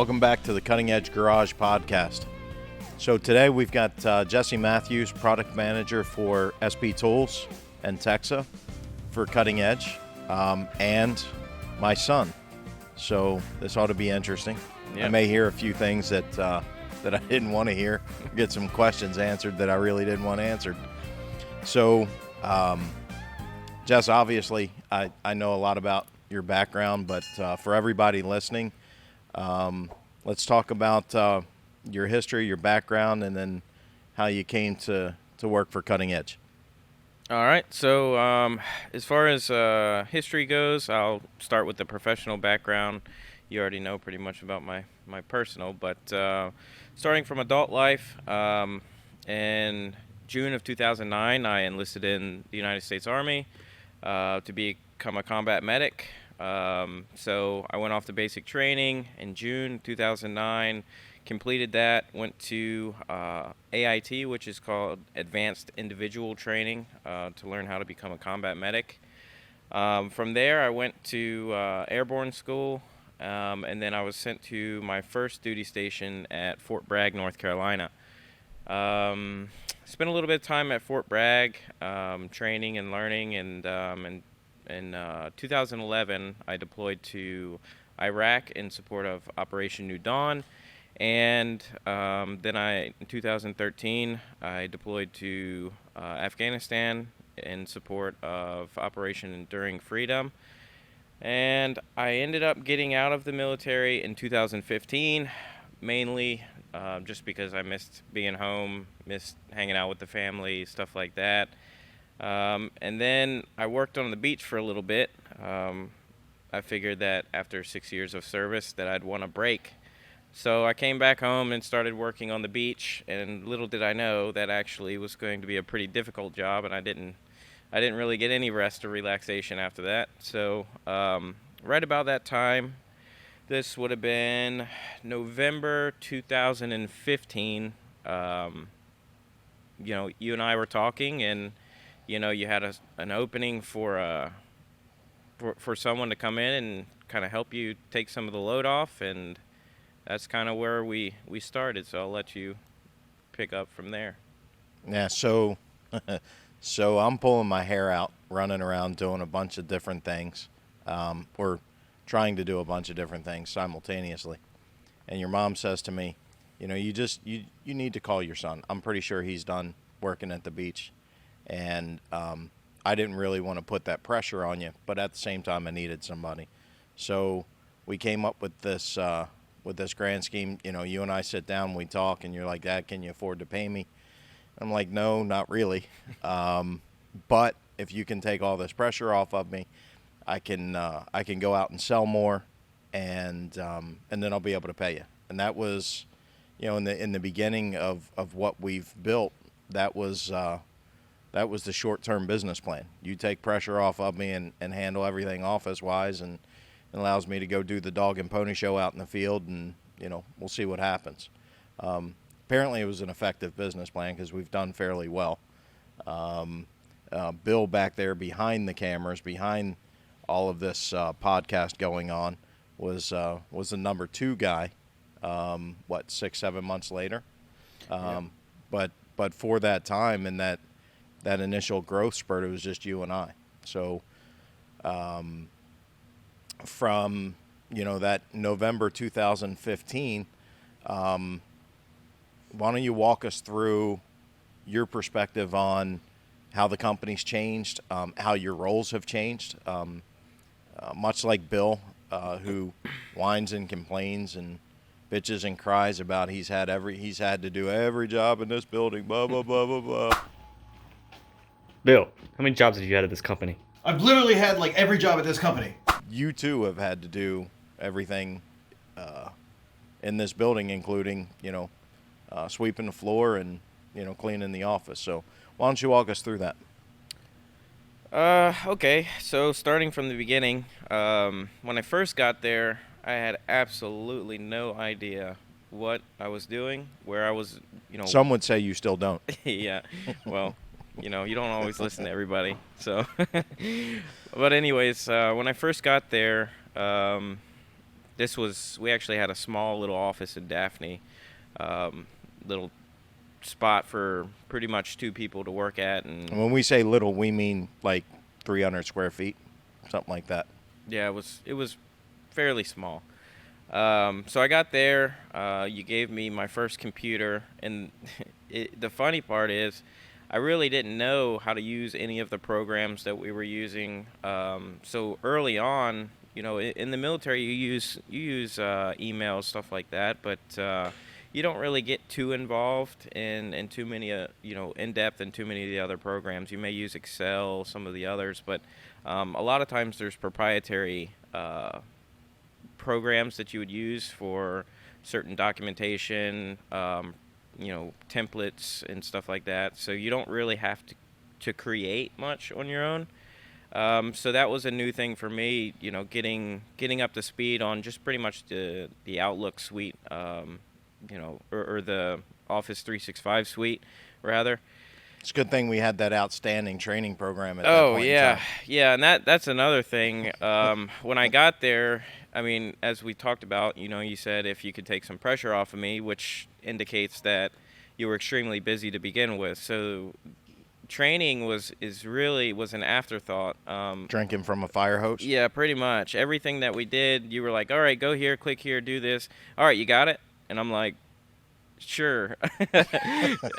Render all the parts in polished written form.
Welcome back to the Cutting Edge Garage podcast. So today we've got Jesse Matthews, product manager for SP Tools and TEXA for Cutting Edge, and my son. So this ought to be interesting. Yep. I may hear a few things that I didn't want to hear, get some questions answered that I really didn't want answered. So, Jess, obviously, I know a lot about your background, but for everybody listening, let's talk about your history, your background, and then how you came to work for Cutting Edge. All right. So as far as history goes, I'll start with the professional background. You already know pretty much about my personal, but starting from adult life, in June of 2009, I enlisted in the United States Army to become a combat medic. So I went off to basic training in June 2009, completed that, went to AIT, which is called Advanced Individual Training, to learn how to become a combat medic. From there, I went to airborne school, and then I was sent to my first duty station at Fort Bragg, North Carolina. Spent a little bit of time at Fort Bragg, training and learning, and in 2011, I deployed to Iraq in support of Operation New Dawn, and then in 2013, I deployed to Afghanistan in support of Operation Enduring Freedom, and I ended up getting out of the military in 2015, mainly just because I missed being home, missed hanging out with the family, stuff like that. And then I worked on the beach for a little bit. I figured that after 6 years of service that I'd want a break. So I came back home and started working on the beach, and little did I know that actually was going to be a pretty difficult job, and I didn't really get any rest or relaxation after that. So right about that time, this would have been November 2015, you and I were talking, and you had an opening for someone to come in and kind of help you take some of the load off, and that's kind of where we started. So I'll let you pick up from there. Yeah, so I'm pulling my hair out, running around doing a bunch of different things, or trying to do a bunch of different things simultaneously. And your mom says to me, you need to call your son. I'm pretty sure he's done working at the beach. And I didn't really want to put that pressure on you, but at the same time, I needed somebody. So we came up with this grand scheme. You and I sit down, we talk, and you're like, Dad, can you afford to pay me? I'm like, no, not really. But if you can take all this pressure off of me, I can go out and sell more, and then I'll be able to pay you. And that was, in the beginning of what we've built, that was the short-term business plan. You take pressure off of me and handle everything office-wise, and it allows me to go do the dog and pony show out in the field, and, we'll see what happens. Apparently it was an effective business plan because we've done fairly well. Bill back there behind the cameras, behind all of this podcast going on, was the number 2 guy, 6-7 months later. Yeah. But for that time and that initial growth spurt, it was just you and I. So from that November 2015, why don't you walk us through your perspective on how the company's changed, how your roles have changed, much like Bill, who whines and complains and bitches and cries about he's had to do every job in this building, blah blah blah blah blah. Bill, how many jobs have you had at this company? I've literally had every job at this company. You too have had to do everything in this building, including sweeping the floor and cleaning the office. So why don't you walk us through that? Okay, so starting from the beginning, when I first got there, I had absolutely no idea what I was doing, where I was, Some would say you still don't. Yeah, well, you don't always listen to everybody, so. But anyways, when I first got there, we actually had a small little office in Daphne, little spot for pretty much 2 people to work at, and And when we say little, we mean like 300 square feet, something like that. yeah, it was fairly small. So I got there. You gave me my first computer, and the funny part is, I really didn't know how to use any of the programs that we were using. So early on, in the military, you use email, stuff like that, but you don't really get too involved in too many in depth in too many of the other programs. You may use Excel, some of the others, but a lot of times there's proprietary programs that you would use for certain documentation, templates and stuff like that. So you don't really have to create much on your own. So that was a new thing for me, getting up to speed on just pretty much the Outlook suite, or the Office 365 suite, rather. It's a good thing we had that outstanding training program at that Oh point in yeah, time. yeah, and that's another thing. When I got there, I mean, as we talked about, you said if you could take some pressure off of me, which indicates that you were extremely busy to begin with. So training was an afterthought. Drinking from a fire hose. Yeah, pretty much everything that we did, you were like, all right, go here, click here, do this. All right, you got it, and I'm like, sure.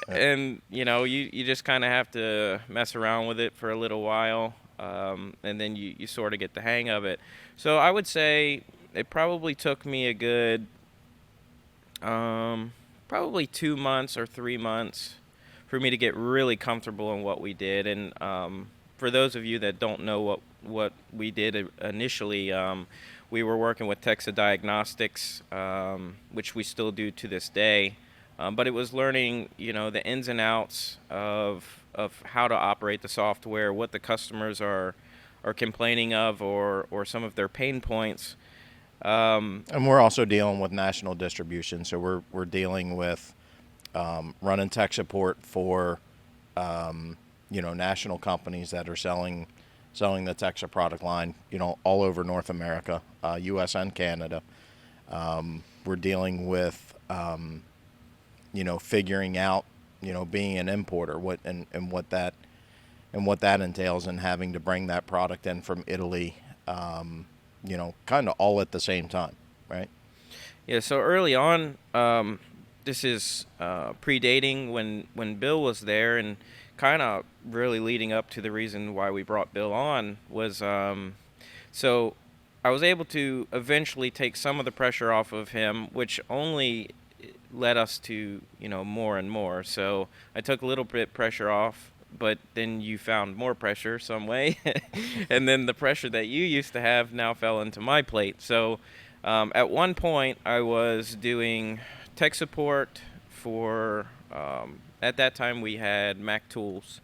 And you just kind of have to mess around with it for a little while, and then you sort of get the hang of it. So I would say it probably took me a good probably 2 months or 3 months for me to get really comfortable in what we did. And for those of you that don't know what we did initially, we were working with TEXA Diagnostics, which we still do to this day. But it was learning, the ins and outs of how to operate the software, what the customers are complaining of, or some of their pain points. And we're also dealing with national distribution, so we're dealing with running tech support for national companies that are selling the TEXA product line, all over North America, U.S. and Canada. We're dealing with figuring out, being an importer, what that entails, and having to bring that product in from Italy, kind of all at the same time, right? Yeah, so early on, this is predating when Bill was there, and kind of really leading up to the reason why we brought Bill on was, so I was able to eventually take some of the pressure off of him, which only led us to, more and more. So I took a little bit pressure off, but then you found more pressure some way. And then the pressure that you used to have now fell into my plate. So at one point I was doing tech support for, at that time we had Mac Tools.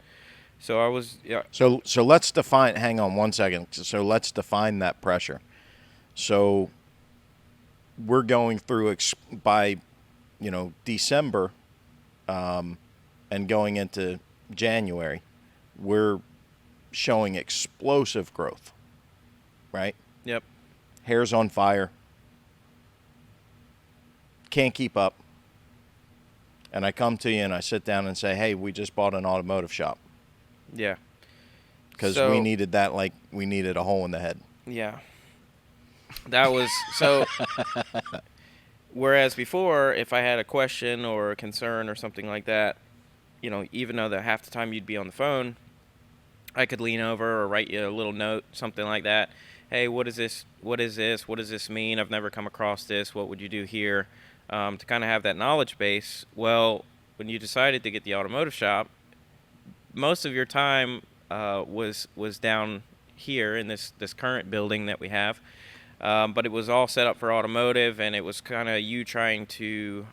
So I was, yeah. So let's define, hang on one second. So let's define that pressure. So we're going through by December, and going into January, we're showing explosive growth, right? Yep. Hair's on fire. Can't keep up. And I come to you and I sit down and say, hey, we just bought an automotive shop. Yeah. Because we needed that, like we needed a hole in the head. Yeah. That was, so, whereas before, if I had a question or a concern or something like that, even though that half the time you'd be on the phone, I could lean over or write you a little note, something like that. Hey, what is this? What is this? What does this mean? I've never come across this. What would you do here? To kind of have that knowledge base. Well, when you decided to get the automotive shop, most of your time was down here in this current building that we have. But it was all set up for automotive, and it was kind of you trying to,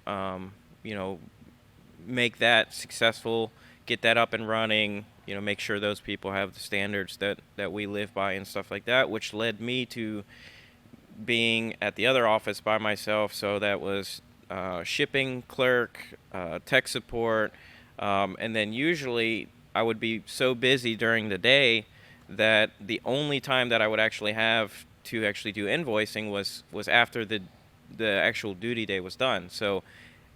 make that successful, get that up and running, make sure those people have the standards that we live by and stuff like that, which led me to being at the other office by myself. So that was shipping clerk, tech support, and then usually I would be so busy during the day that the only time that I would actually have to actually do invoicing was after the actual duty day was done. So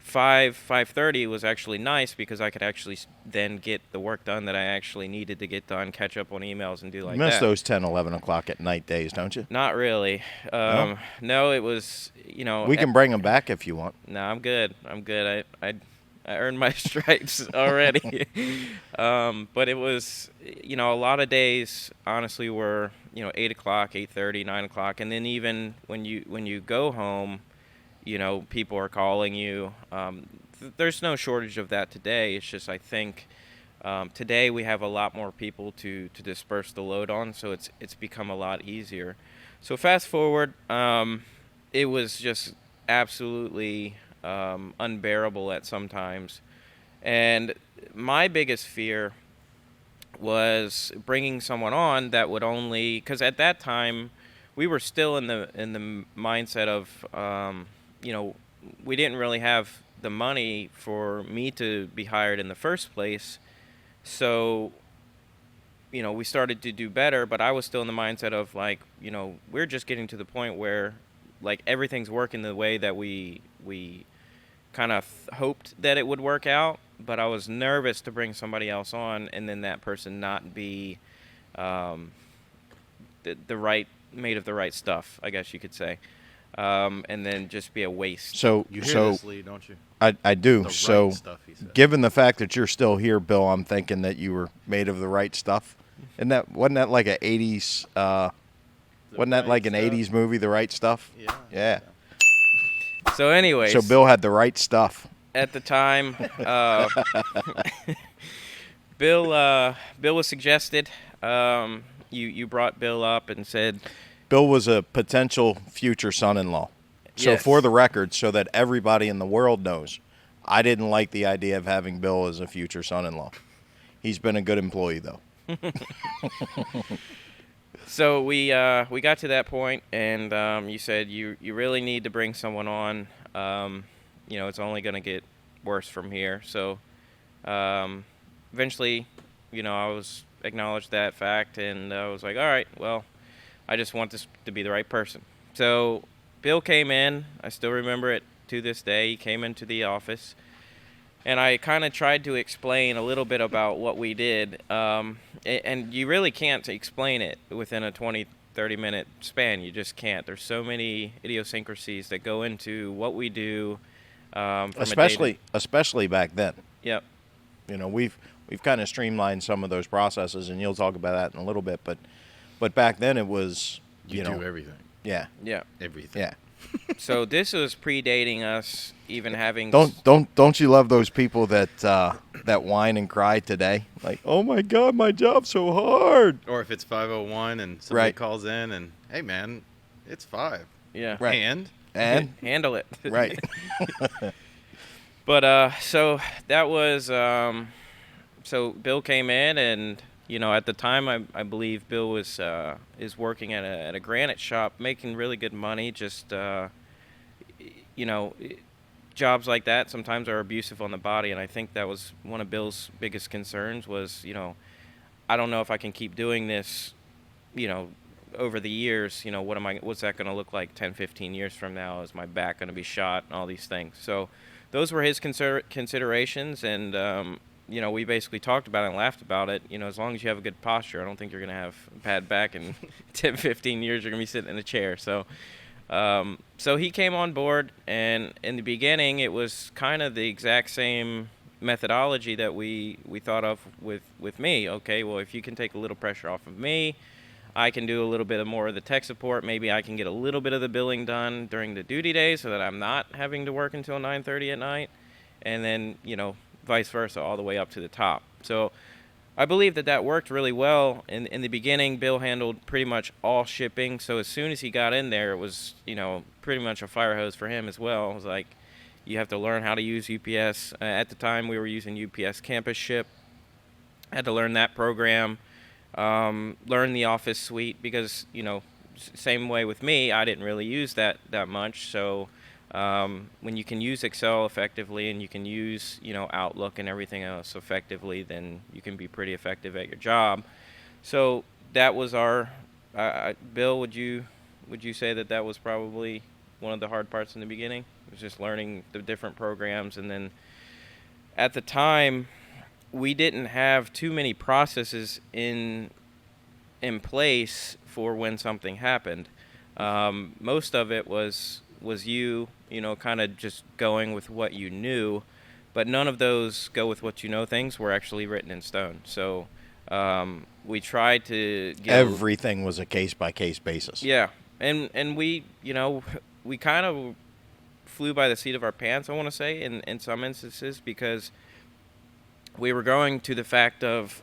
5:30 was actually nice because I could actually then get the work done that I actually needed to get done, catch up on emails and do You like miss that. those 10, 11 o'clock at night days, don't you? Not really. No, it was, We can bring them back if you want. No, I'm good. I'm good. I earned my stripes already. But it was, a lot of days honestly were, 8 o'clock, 8:30, 9 o'clock, and then even when you go home, people are calling you. There's no shortage of that today. It's just I think today we have a lot more people to disperse the load on, so it's become a lot easier. So fast forward, it was just absolutely unbearable at some times, and my biggest fear was bringing someone on that would only, because at that time we were still in the mindset of we didn't really have the money for me to be hired in the first place, so we started to do better, but I was still in the mindset of like, we're just getting to the point where like everything's working the way that we kind of hoped that it would work out, but I was nervous to bring somebody else on and then that person not be the right, made of the right stuff, I guess you could say, and then just be a waste. So, You hear this, Lee, don't you? I do. The So, right stuff, he said. given the fact that you're still here, Bill, I'm thinking that you were made of the right stuff. Wasn't that like an 80s? Wasn't that Right like an Stuff? 80s movie, The Right Stuff? Yeah. Yeah. So anyways, So Bill had the right stuff. at the time, Bill was suggested. You brought Bill up and said, Bill was a potential future son-in-law. So Yes. for the record, so that everybody in the world knows, I didn't like the idea of having Bill as a future son-in-law. He's been a good employee, though. so we got to that point, and you said you really need to bring someone on. It's only going to get worse from here. So eventually, I was acknowledged that fact, and I was like, all right, well, I just want this to be the right person. So Bill came in. I still remember it to this day. He came into the office, and I kind of tried to explain a little bit about what we did. And you really can't explain it within a 20, 30-minute span. You just can't. There's so many idiosyncrasies that go into what we do. From Especially back then. Yep. We've kind of streamlined some of those processes, and you'll talk about that in a little bit. But back then it was, You do everything. yeah, Yeah. Everything. yeah. So this was predating us even having. Don't you love those people that whine and cry today? Like, oh my God, my job's so hard. Or if it's 5:01 and somebody Right. calls in and, hey, man, it's 5. Yeah. Right. And? Handle it. Right. But so that was so Bill came in, and at the time I believe Bill was is working at a granite shop, making really good money. Just jobs like that sometimes are abusive on the body, and I think that was one of Bill's biggest concerns was I don't know if I can keep doing this over the years. What's that going to look like 10, 15 years from now? Is my back going to be shot and all these things? So those were his considerations, and we basically talked about it and laughed about it. As long as you have a good posture, I don't think you're going to have a bad back in 10, 15 years. You're going to be sitting in a chair. So so he came on board, and in the beginning it was kind of the exact same methodology that we thought of with me. Okay, well, if you can take a little pressure off of me, I can do a little bit more of the tech support. Maybe I can get a little bit of the billing done during the duty days so that I'm not having to work until 9:30 at night, and then vice versa all the way up to the top. So I believe that worked really well. In the beginning, Bill handled pretty much all shipping, so as soon as he got in there, it was pretty much a fire hose for him as well. It was like, you have to learn how to use UPS. At the time, we were using UPS Campus Ship. Had to learn that program, learn the Office suite, because same way with me, I didn't really use that much. So when you can use Excel effectively, and you can use Outlook and everything else effectively, then you can be pretty effective at your job. So that was our Bill, would you Would you say that was probably one of the hard parts in the beginning? It was just learning the different programs, and then at the time, we didn't have too many processes in place for when something happened. Most of it was you know, kind of just going with what you knew, but none of those go with what you know things were actually written in stone. So we tried to get Everything was a case-by-case basis. yeah, and we, you know, we kind of flew by the seat of our pants, I want to say, in some instances, because we were going to the fact of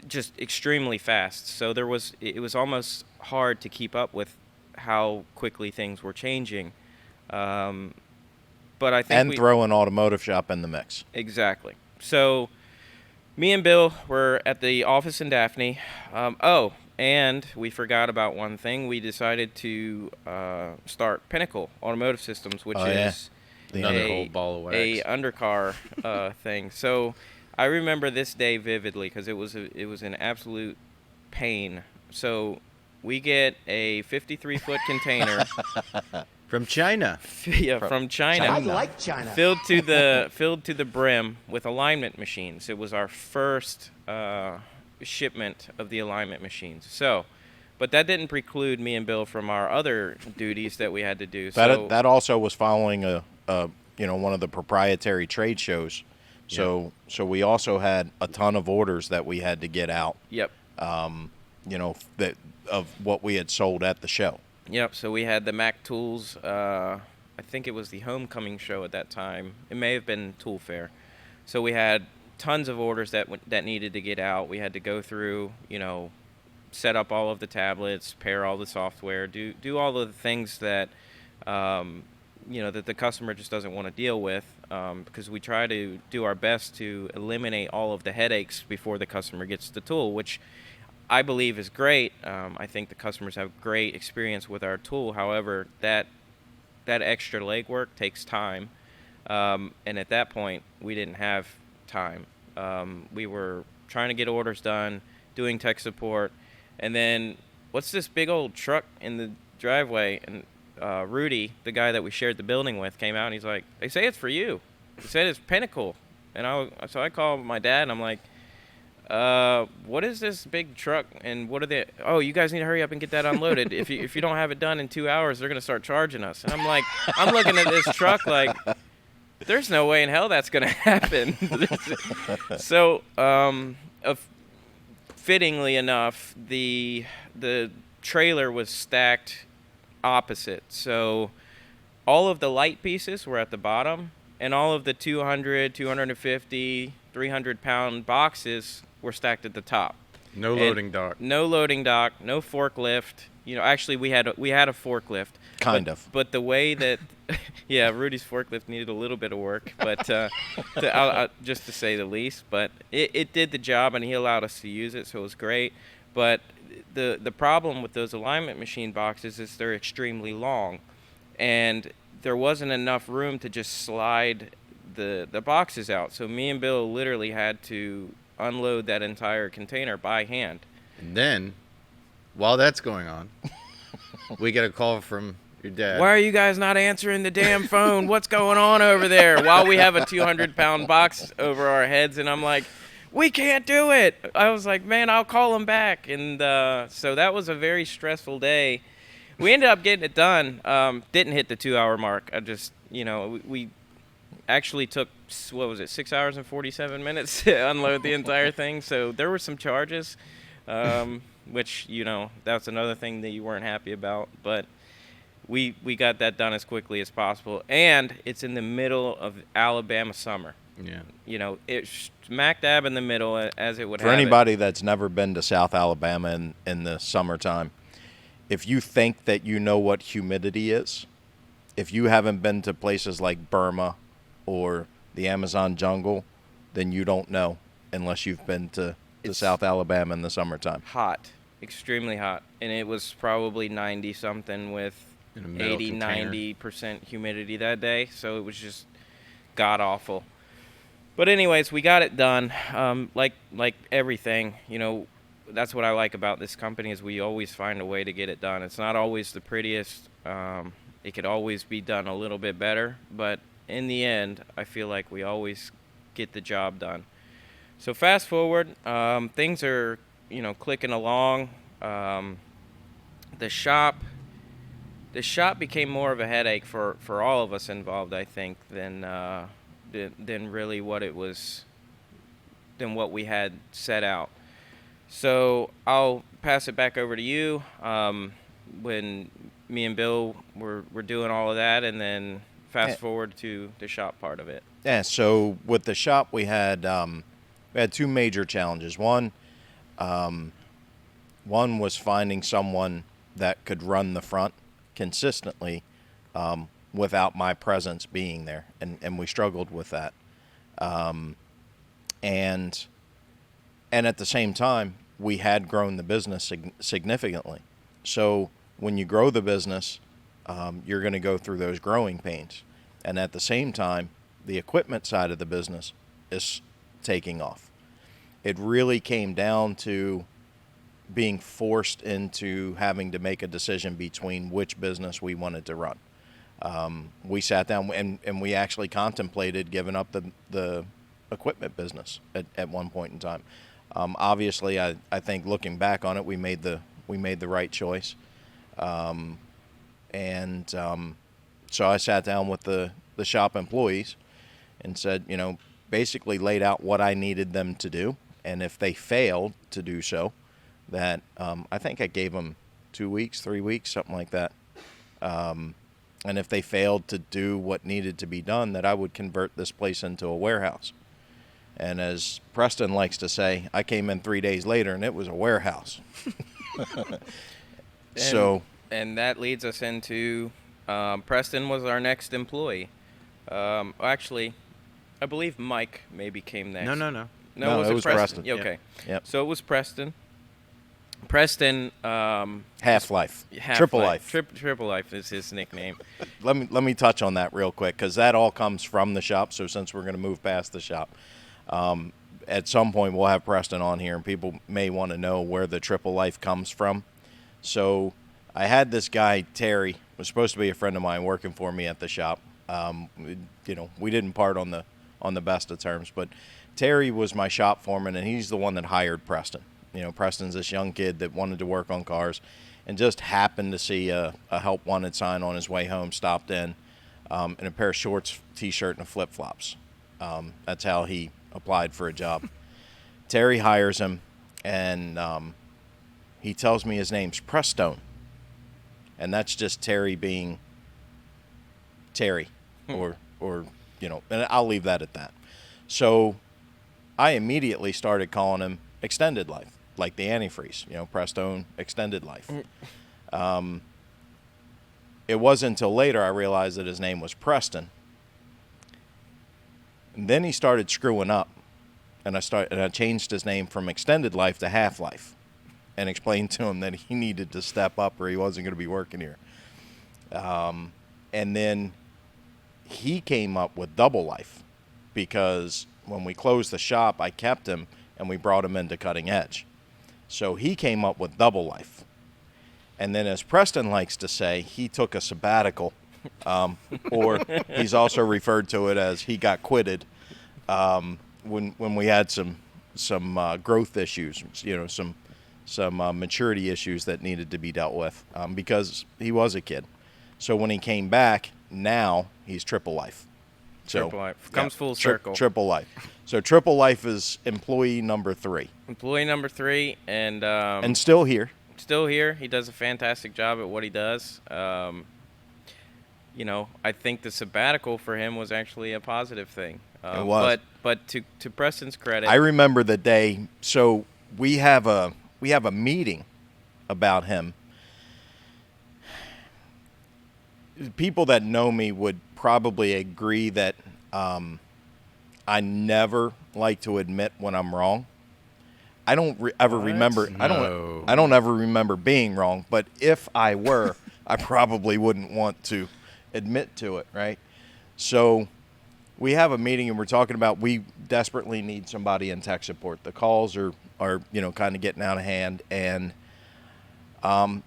just extremely fast. So it was almost hard to keep up with how quickly things were changing. But I think throw an automotive shop in the mix. Exactly. So me and Bill were at the office in Daphne. And we forgot about one thing. We decided to start Pinnacle Automotive Systems, which is another whole ball of wax. a undercar thing. So I remember this day vividly because it was an absolute pain. So we get a 53-foot container From China. from China. I like China. Filled to the brim with alignment machines. It was our first shipment of the alignment machines. So, but that didn't preclude me and Bill from our other duties that we had to do. That also was following a one of the proprietary trade shows. So we also had a ton of orders that we had to get out. Yep. That of what we had sold at the show. Yep. So we had the Mac Tools. I think it was the Homecoming show at that time. It may have been Tool Fair. So we had tons of orders that needed to get out. We had to go through, set up all of the tablets, pair all the software, do all of the things that that the customer just doesn't want to deal with, because we try to do our best to eliminate all of the headaches before the customer gets the tool, which I believe is great. I think the customers have great experience with our tool. However, that extra legwork takes time, and at that point, we didn't have time. We were trying to get orders done, doing tech support, and then what's this big old truck in the driveway? And Rudy, the guy that we shared the building with, came out and he's like, "They say it's for you. They said it's Pinnacle." And so I called my dad and I'm like, "What is this big truck? And what are they? Oh, you guys need to hurry up and get that unloaded. If you don't have it done in 2 hours, they're gonna start charging us." And I'm like, I'm looking at this truck like, there's no way in hell that's gonna happen. So, fittingly enough, the trailer was stacked opposite. So all of the light pieces were at the bottom, and all of the 200, 250, 300-pound boxes were stacked at the top. No loading dock. No loading dock. No forklift. Actually, we had a forklift. But the way that, yeah, Rudy's forklift needed a little bit of work, but just to say the least. But it did the job, and he allowed us to use it, so it was great. But the problem with those alignment machine boxes is they're extremely long, and there wasn't enough room to just slide the boxes out. So me and Bill literally had to unload that entire container by hand. And then, while that's going on, we get a call from your dad. "Why are you guys not answering the damn phone? What's going on over there?" While we have a 200-pound box over our heads, and I'm like, "We can't do it." I was like, "Man, I'll call him back." And so that was a very stressful day. We ended up getting it done. Didn't hit the 2-hour mark. I just, we actually took, 6 hours and 47 minutes to unload the entire thing. So there were some charges, which, that's another thing that you weren't happy about. But we got that done as quickly as possible. And it's in the middle of Alabama summer. Yeah. It's smack dab in the middle, as it would For have anybody that's never been to South Alabama in the summertime, if you think that you know what humidity is, if you haven't been to places like Burma or the Amazon jungle, then you don't know unless you've been to South Alabama in the summertime. Hot, extremely hot. And it was probably 90-something with 80, 90% humidity that day. So it was just god-awful. But anyways, we got it done. Like everything, that's what I like about this company is we always find a way to get it done. It's not always the prettiest. It could always be done a little bit better, but in the end, I feel like we always get the job done. So fast forward, things are, clicking along. The shop became more of a headache for all of us involved, I think, than really than what we had set out. So I'll pass it back over to you. When me and Bill were doing all of that, and then fast forward to the shop part of it. Yeah. So with the shop, we had two major challenges. One was finding someone that could run the front consistently without my presence being there, and we struggled with that. And at the same time, we had grown the business significantly. So when you grow the business, you're going to go through those growing pains. And at the same time, the equipment side of the business is taking off. It really came down to being forced into having to make a decision between which business we wanted to run. We sat down and we actually contemplated giving up the equipment business at one point in time. Obviously, I think looking back on it, we made the right choice. So I sat down with the shop employees and said, basically laid out what I needed them to do. And if they failed to do so, that I think I gave them 2 weeks, 3 weeks, something like that. And if they failed to do what needed to be done, that I would convert this place into a warehouse. And as Preston likes to say, I came in 3 days later and it was a warehouse. And that leads us into Preston was our next employee. Actually, I believe Mike maybe came next. No. No, it was Preston. Yeah, okay. Yep. So it was Preston. Preston. Half-Life. Triple Life. Triple Life is his nickname. Let me touch on that real quick, because that all comes from the shop. So since we're going to move past the shop, at some point we'll have Preston on here, and people may want to know where the Triple Life comes from. So I had this guy, Terry, was supposed to be a friend of mine working for me at the shop. We didn't part on the best of terms, but Terry was my shop foreman, and he's the one that hired Preston. Preston's this young kid that wanted to work on cars and just happened to see a help wanted sign on his way home, stopped in a pair of shorts, T-shirt, and flip-flops. That's how he applied for a job. Terry hires him, and he tells me his name's Prestone. And that's just Terry being Terry, or and I'll leave that at that. So I immediately started calling him Extended Life, like the antifreeze, Prestone Extended Life. It wasn't until later I realized that his name was Preston. And then he started screwing up, and I changed his name from Extended Life to Half-Life, and explained to him that he needed to step up or he wasn't going to be working here. And then he came up with Double Life, because when we closed the shop, I kept him and we brought him into Cutting Edge. So he came up with Double Life. And then, as Preston likes to say, he took a sabbatical, or he's also referred to it as he got quitted when we had some growth issues, some maturity issues that needed to be dealt with, because he was a kid. So when he came back, now he's Triple Life. Triple Life comes full circle. Triple Life. So Triple Life is employee number 3. Employee number 3, and still here. Still here. He does a fantastic job at what he does. I think the sabbatical for him was actually a positive thing. It was. But to Preston's credit, I remember the day. So we have a meeting about him. People that know me would probably agree that I never like to admit when I'm wrong. I don't ever remember. No. I don't ever remember being wrong. But if I were, I probably wouldn't want to admit to it, right? So we have a meeting and we're talking about we desperately need somebody in tech support. The calls are kind of getting out of hand, and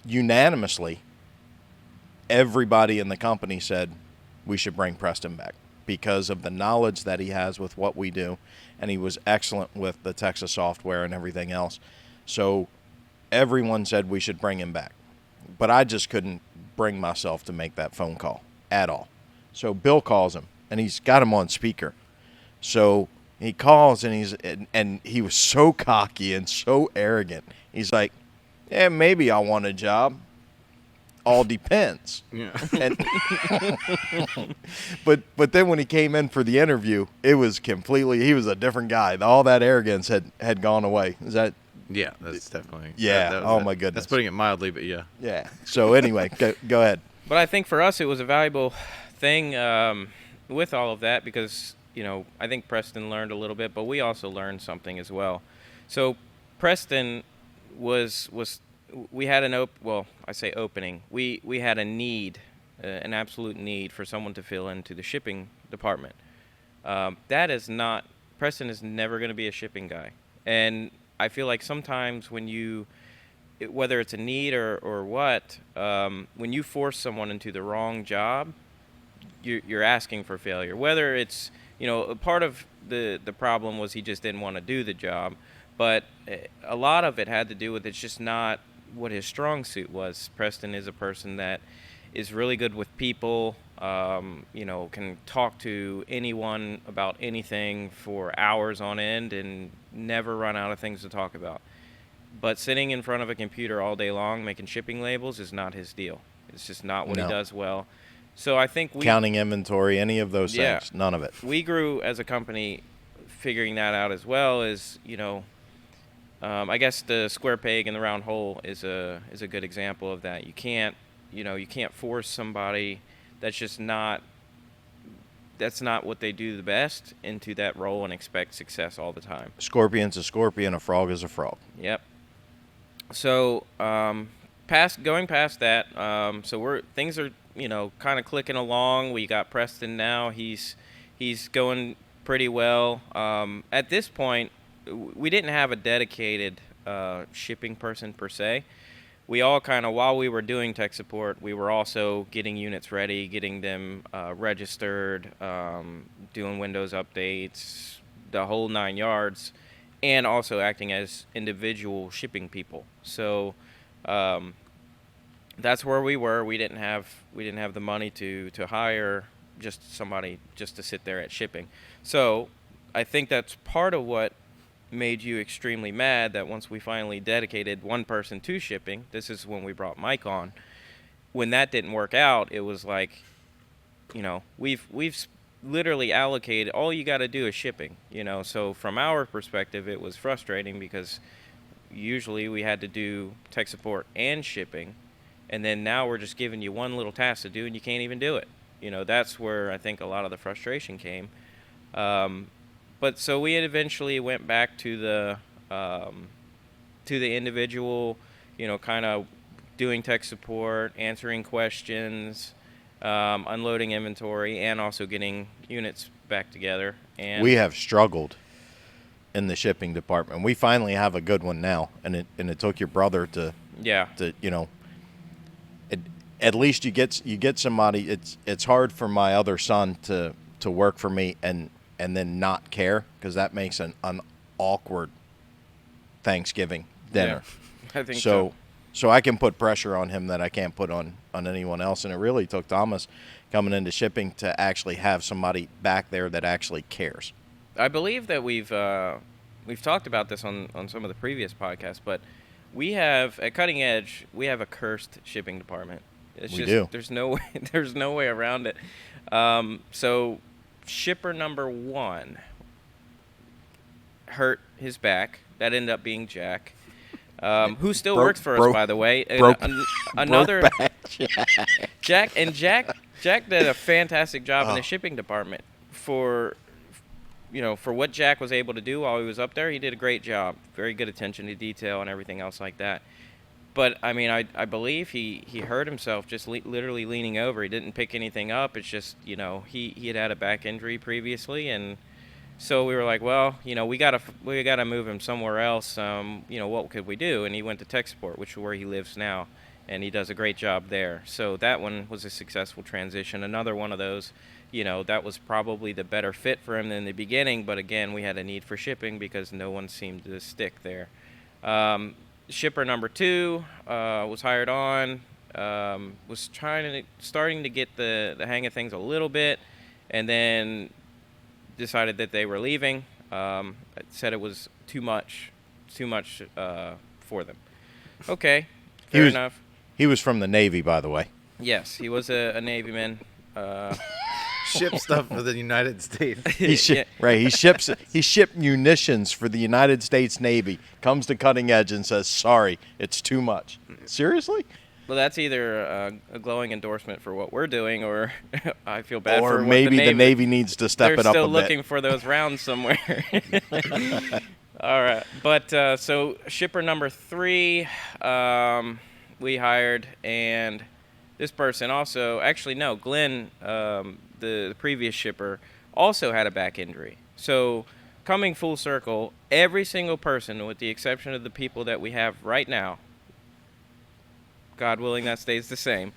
unanimously, everybody in the company said we should bring Preston back because of the knowledge that he has with what we do, and he was excellent with the TEXA software and everything else. So everyone said we should bring him back. But I just couldn't bring myself to make that phone call at all. So Bill calls him, and he's got him on speaker. So he calls, and he was so cocky and so arrogant. He's like, yeah, maybe I want a job. All depends. Yeah. And but then when he came in for the interview, it was he was a different guy. All that arrogance had gone away. Is that? Yeah, that's definitely. Yeah. that Oh my goodness. That's putting it mildly, but yeah. Yeah. So anyway, go ahead. But I think for us it was a valuable thing with all of that because, I think Preston learned a little bit, but we also learned something as well. So Preston was we had opening. We had a need, an absolute need for someone to fill into the shipping department. Preston is never going to be a shipping guy. And I feel like sometimes when whether it's a need or what, when you force someone into the wrong job, you're asking for failure. Whether it's, part of the problem was he just didn't want to do the job, but a lot of it had to do with it's just not what his strong suit was. Preston is a person that is really good with people, can talk to anyone about anything for hours on end and never run out of things to talk about. But sitting in front of a computer all day long making shipping labels is not his deal. It's just not what he does well. So I think counting inventory, any of those things, none of it. We grew as a company figuring that out as well as, I guess the square peg in the round hole is a good example of that. You can't force somebody that's not what they do the best into that role and expect success all the time. Scorpion's a scorpion, a frog is a frog. Yep. So, going past that, so things are, kind of clicking along. We got Preston now. He's going pretty well. At this point, we didn't have a dedicated shipping person per se. We all kind of, while we were doing tech support, we were also getting units ready, getting them registered, doing Windows updates, the whole 9 yards, and also acting as individual shipping people. So that's where we were. We didn't have the money to hire just somebody just to sit there at shipping. So I think that's part of what made you extremely mad that once we finally dedicated one person to shipping, this is when we brought Mike on. When that didn't work out, it was like, we've literally allocated, all you got to do is shipping, So from our perspective, it was frustrating because usually we had to do tech support and shipping, and then now we're just giving you one little task to do and you can't even do it. That's where I think a lot of the frustration came. But so we had eventually went back to the individual, kind of doing tech support, answering questions, unloading inventory, and also getting units back together. And we have struggled in the shipping department. We finally have a good one now, and it took your brother to at least you get somebody. It's hard for my other son to work for me and then not care, because that makes an awkward Thanksgiving dinner. Yeah, I think so. So I can put pressure on him that I can't put on anyone else. And it really took Thomas coming into shipping to actually have somebody back there that actually cares. I believe that we've talked about this on some of the previous podcasts, but we have, at Cutting Edge, we have a cursed shipping department. We do. There's no way around it. So shipper number 1 hurt his back. That ended up being Jack, who still works for us, by the way. Another back, Jack did a fantastic job in the shipping department for what Jack was able to do while he was up there. He did a great job. Very good attention to detail and everything else like that. But I mean, I believe he hurt himself just literally leaning over. He didn't pick anything up. It's just, you know, he had a back injury previously, and so we were like, well, you know, we gotta move him somewhere else. You know, what could we do? And he went to tech support, which is where he lives now, and he does a great job there. So that one was a successful transition. Another one of those, you know, that was probably the better fit for him than the beginning. But again, we had a need for shipping because no one seemed to stick there. Shipper number 2 was hired on. Was starting to get the hang of things a little bit, and then decided that they were leaving. Said it was too much for them. Okay, fair enough. He was from the Navy, by the way. Yes, he was a Navy man. Ship stuff for the United States. Right. He shipped munitions for the United States Navy. Comes to cutting edge and says, "Sorry, it's too much." Seriously? Well, that's either a glowing endorsement for what we're doing, or I feel bad for Or what maybe the Navy needs to step it up a bit. They're still looking for those rounds somewhere. All right. But so shipper number 3, we hired, and this person also, actually, no, Glenn, the previous shipper, also had a back injury. So coming full circle, every single person, with the exception of the people that we have right now, God willing that stays the same,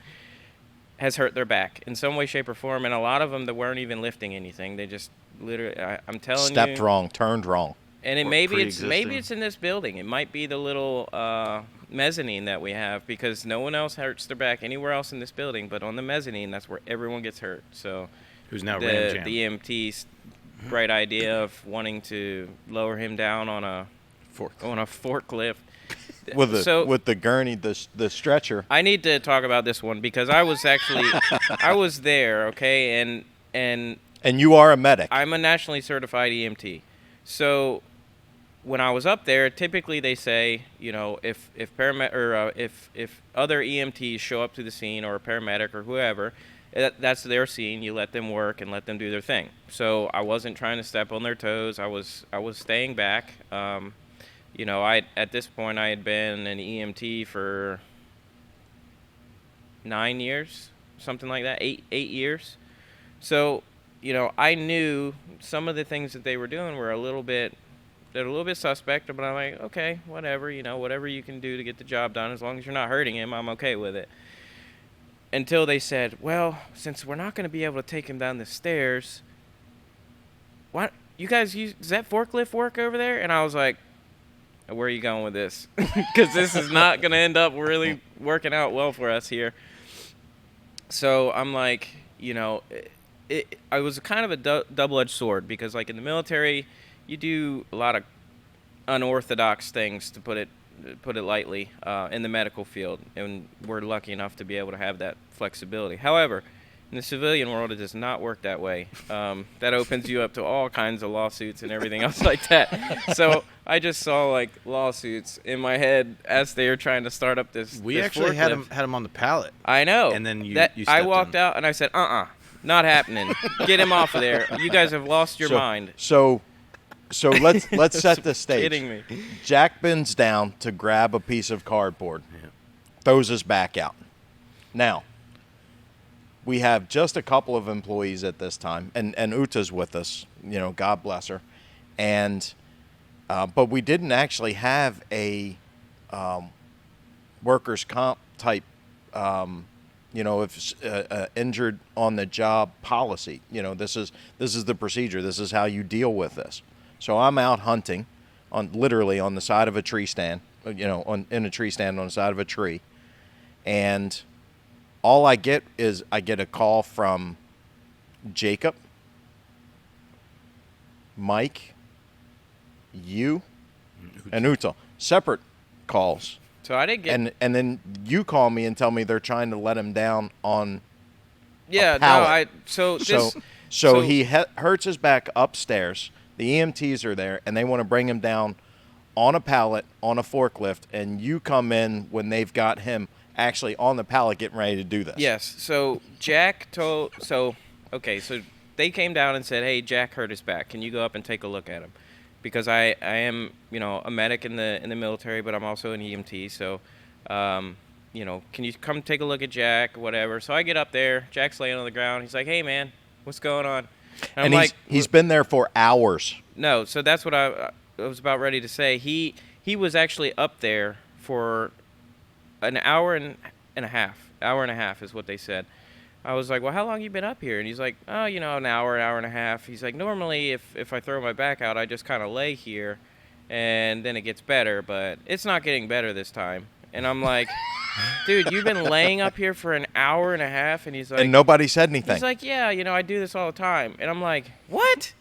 has hurt their back in some way, shape, or form. And a lot of them that weren't even lifting anything. They just literally, I'm telling you. Stepped wrong, turned wrong. And maybe it's in this building. It might be the little mezzanine that we have, because no one else hurts their back anywhere else in this building. But on the mezzanine, that's where everyone gets hurt. So Who's now the Ramjam. EMT's bright idea of wanting to lower him down on a forklift. With the gurney, the stretcher. I need to talk about this one because I was there, okay, and you are a medic. I'm a nationally certified EMT. So when I was up there, typically they say, you know, if other EMTs show up to the scene, or a paramedic or whoever, that's their scene. You let them work and let them do their thing. So I wasn't trying to step on their toes. I was staying back. You know, at this point I had been an EMT for 9 years, something like that, eight years. So, you know, I knew some of the things that they were doing were a little bit suspect, but I'm like, okay, whatever, you know, whatever you can do to get the job done, as long as you're not hurting him, I'm okay with it. Until they said, well, since we're not going to be able to take him down the stairs, what, you guys does that forklift work over there? And I was like, where are you going with this? Because this is not going to end up really working out well for us here. So I'm like, you know, I was kind of a double-edged sword, because like in the military, you do a lot of unorthodox things, to put it lightly, in the medical field, and we're lucky enough to be able to have that flexibility. However, in the civilian world, it does not work that way. That opens you up to all kinds of lawsuits and everything else like that. So I just saw like lawsuits in my head as they were trying to start up this. We this actually forklift. had him on the pallet. I know. And then you I walked out and I said, not happening. Get him off of there. You guys have lost your mind. So let's set the stage. Kidding me. Jack bends down to grab a piece of cardboard, throws his back out. Now, we have just a couple of employees at this time, and Uta's with us, you know, God bless her. And but we didn't actually have a workers' comp type, you know, if injured on the job policy. You know, this is the procedure. This is how you deal with this. So I'm out hunting, literally on the side of a tree stand, you know, in a tree stand on the side of a tree, and all I get is a call from Jacob, Mike, you, and Uta. Separate calls. So I didn't get. And then you call me and tell me they're trying to let him down on. Yeah, a pallet. So he hurts his back upstairs. The EMTs are there, and they want to bring him down on a pallet on a forklift. And you come in when they've got him actually on the pallet getting ready to do this. Yes. So Jack told. So they came down and said, "Hey, Jack hurt his back. Can you go up and take a look at him?" Because I am, you know, a medic in the military, but I'm also an EMT. So Can you come take a look at Jack, whatever. So I get up there. Jack's laying on the ground. He's like, hey, man, what's going on? And I'm like, he's been there for hours. no, so that's what I was about ready to say. He was actually up there for an hour and a half. Hour and a half is what they said. I was like, well, how long you been up here? And he's like, oh, an hour and a half. He's like, normally if I throw my back out, I just kind of lay here, and then it gets better, but it's not getting better this time. And I'm like, dude, you've been laying up here for an hour and a half? And he's like, And nobody said anything. he's like, yeah, I do this all the time. And I'm like, what?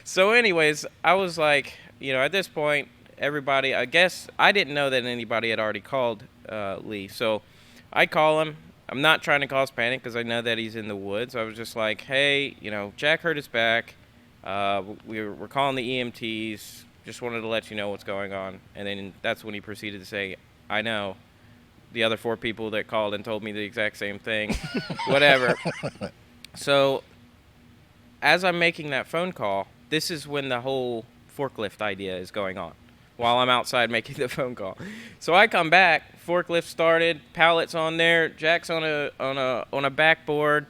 So anyways, I was like, at this point, everybody, I guess I didn't know that anybody had already called Lee. So I call him. I'm not trying to cause panic because I know that he's in the woods. I was just like, hey, Jack hurt his back. We're calling the EMTs. Just wanted to let you know what's going on. And then that's when he proceeded to say, I know. The other 4 people that called and told me the exact same thing. Whatever. So as I'm making that phone call, this is when the whole forklift idea is going on while I'm outside making the phone call. So I come back, forklift started, pallets on there, Jack's on a backboard,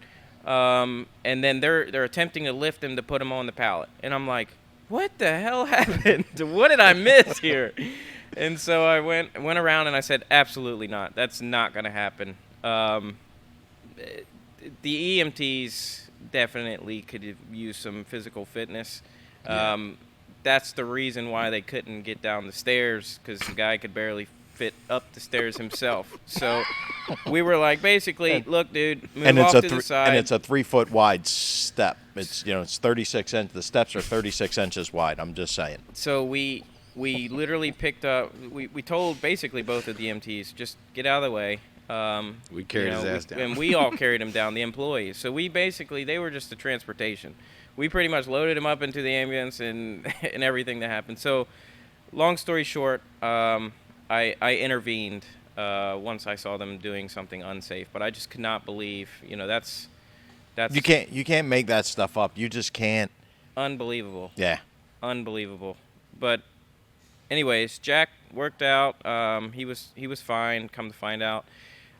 and then they're attempting to lift him to put him on the pallet. And I'm like, what the hell happened? What did I miss here? And so I went around and I said, absolutely not. That's not going to happen. The EMTs definitely could use some physical fitness. That's the reason why they couldn't get down the stairs, because the guy could barely fit up the stairs himself. So we were like, basically, look, dude, move off to the side. And it's a 3 foot wide step. It's it's 36 inches. The steps are 36 inches wide. I'm just saying. So we literally picked up. We told basically both of the EMTs, just get out of the way. We carried his ass down. And we all carried him down, the employees. So they were just the transportation. We pretty much loaded him up into the ambulance and everything that happened. So long story short, I intervened once I saw them doing something unsafe. But I just could not believe, that's You can't make that stuff up. You just can't. Unbelievable. Yeah. Unbelievable. But anyways, Jack worked out. He was fine, come to find out.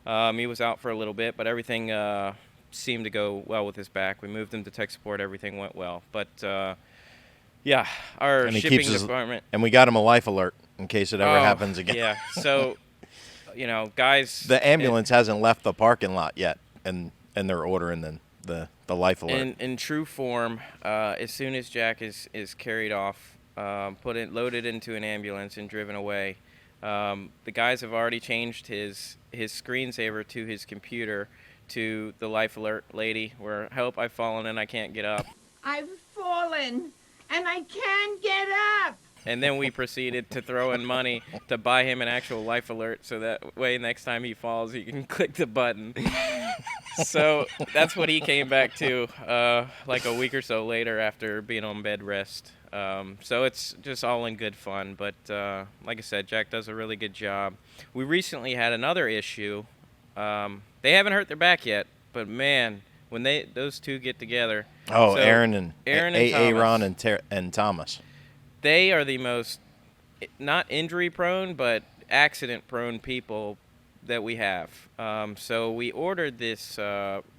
He was out for a little bit, but everything seemed to go well with his back. We moved him to tech support. Everything went well. But, yeah, our shipping department. And we got him a life alert in case it ever happens again. Yeah, so, guys. The ambulance hasn't left the parking lot yet, and they're ordering the life alert. In true form, as soon as Jack is carried off, loaded into an ambulance and driven away, the guys have already changed his screensaver to his computer to the life alert lady, where, help, I've fallen and I can't get up. I've fallen and I can't get up. And then we proceeded to throw in money to buy him an actual life alert, so that way next time he falls, he can click the button. So that's what he came back to like a week or so later after being on bed rest. So it's just all in good fun. But like I said, Jack does a really good job. We recently had another issue. They haven't hurt their back yet, but man, when those two get together. Oh, so Aaron and Thomas. and Thomas. They are the most, not injury-prone, but accident-prone people that we have. So we ordered this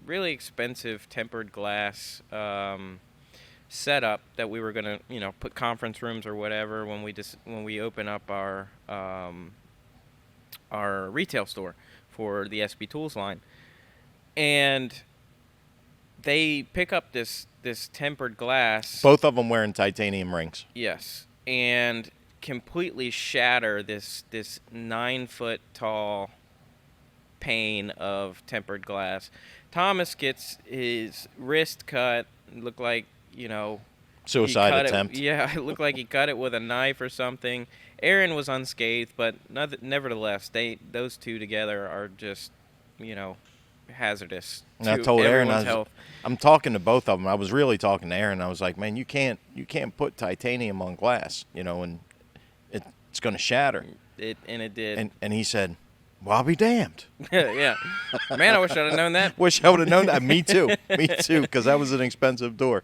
really expensive tempered glass setup that we were going to, put conference rooms or whatever when we open up our retail store for the SB Tools line. And they pick up this tempered glass. Both of them wearing titanium rings. Yes, and completely shatter this 9-foot tall pane of tempered glass. Thomas gets his wrist cut. Looked like, Suicide attempt. It looked like he cut it with a knife or something. Aaron was unscathed, but nevertheless, those two together are just, hazardous. And I told Aaron, I'm talking to both of them. I was really talking to Aaron. I was like, man, you can't put titanium on glass, and it's going to shatter. And it did. And he said, well, I'll be damned. Yeah. Man, I wish I'd have known that. Wish I would have known that. Me too, because that was an expensive door.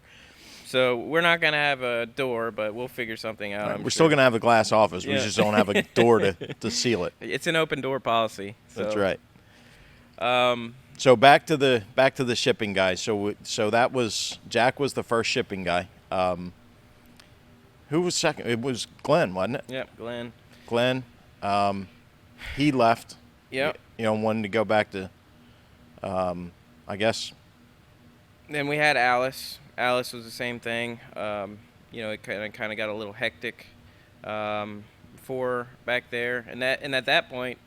So we're not gonna have a door, but we'll figure something out. I'm We're still sure. gonna have a glass office. We Yeah. just don't have a door to seal it. It's an open door policy. So, That's right. Um, So back to the shipping guy. So that was Jack was the first shipping guy. Who was second? It was Glenn, wasn't it? yep, Glenn. Glenn. He left. Yep. Wanted to go back to. I guess. Then we had Alice. Alice was the same thing. It kind of got a little hectic for back there, and at that point,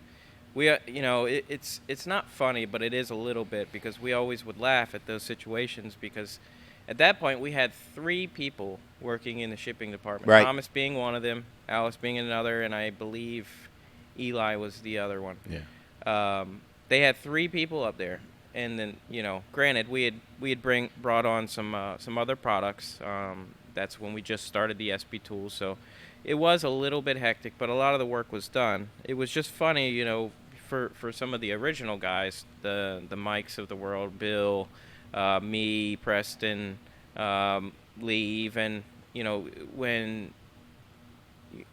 we it's not funny, but it is a little bit, because we always would laugh at those situations, because at that point we had 3 people working in the shipping department. Right. Thomas being one of them, Alice being another, and I believe Eli was the other one. Yeah. They had 3 people up there. And then, granted, we had brought on some other products. That's when we just started the SB tools, so it was a little bit hectic, but a lot of the work was done. It was just funny, for some of the original guys, the Mikes of the world, Bill, me, Preston, Lee, even, when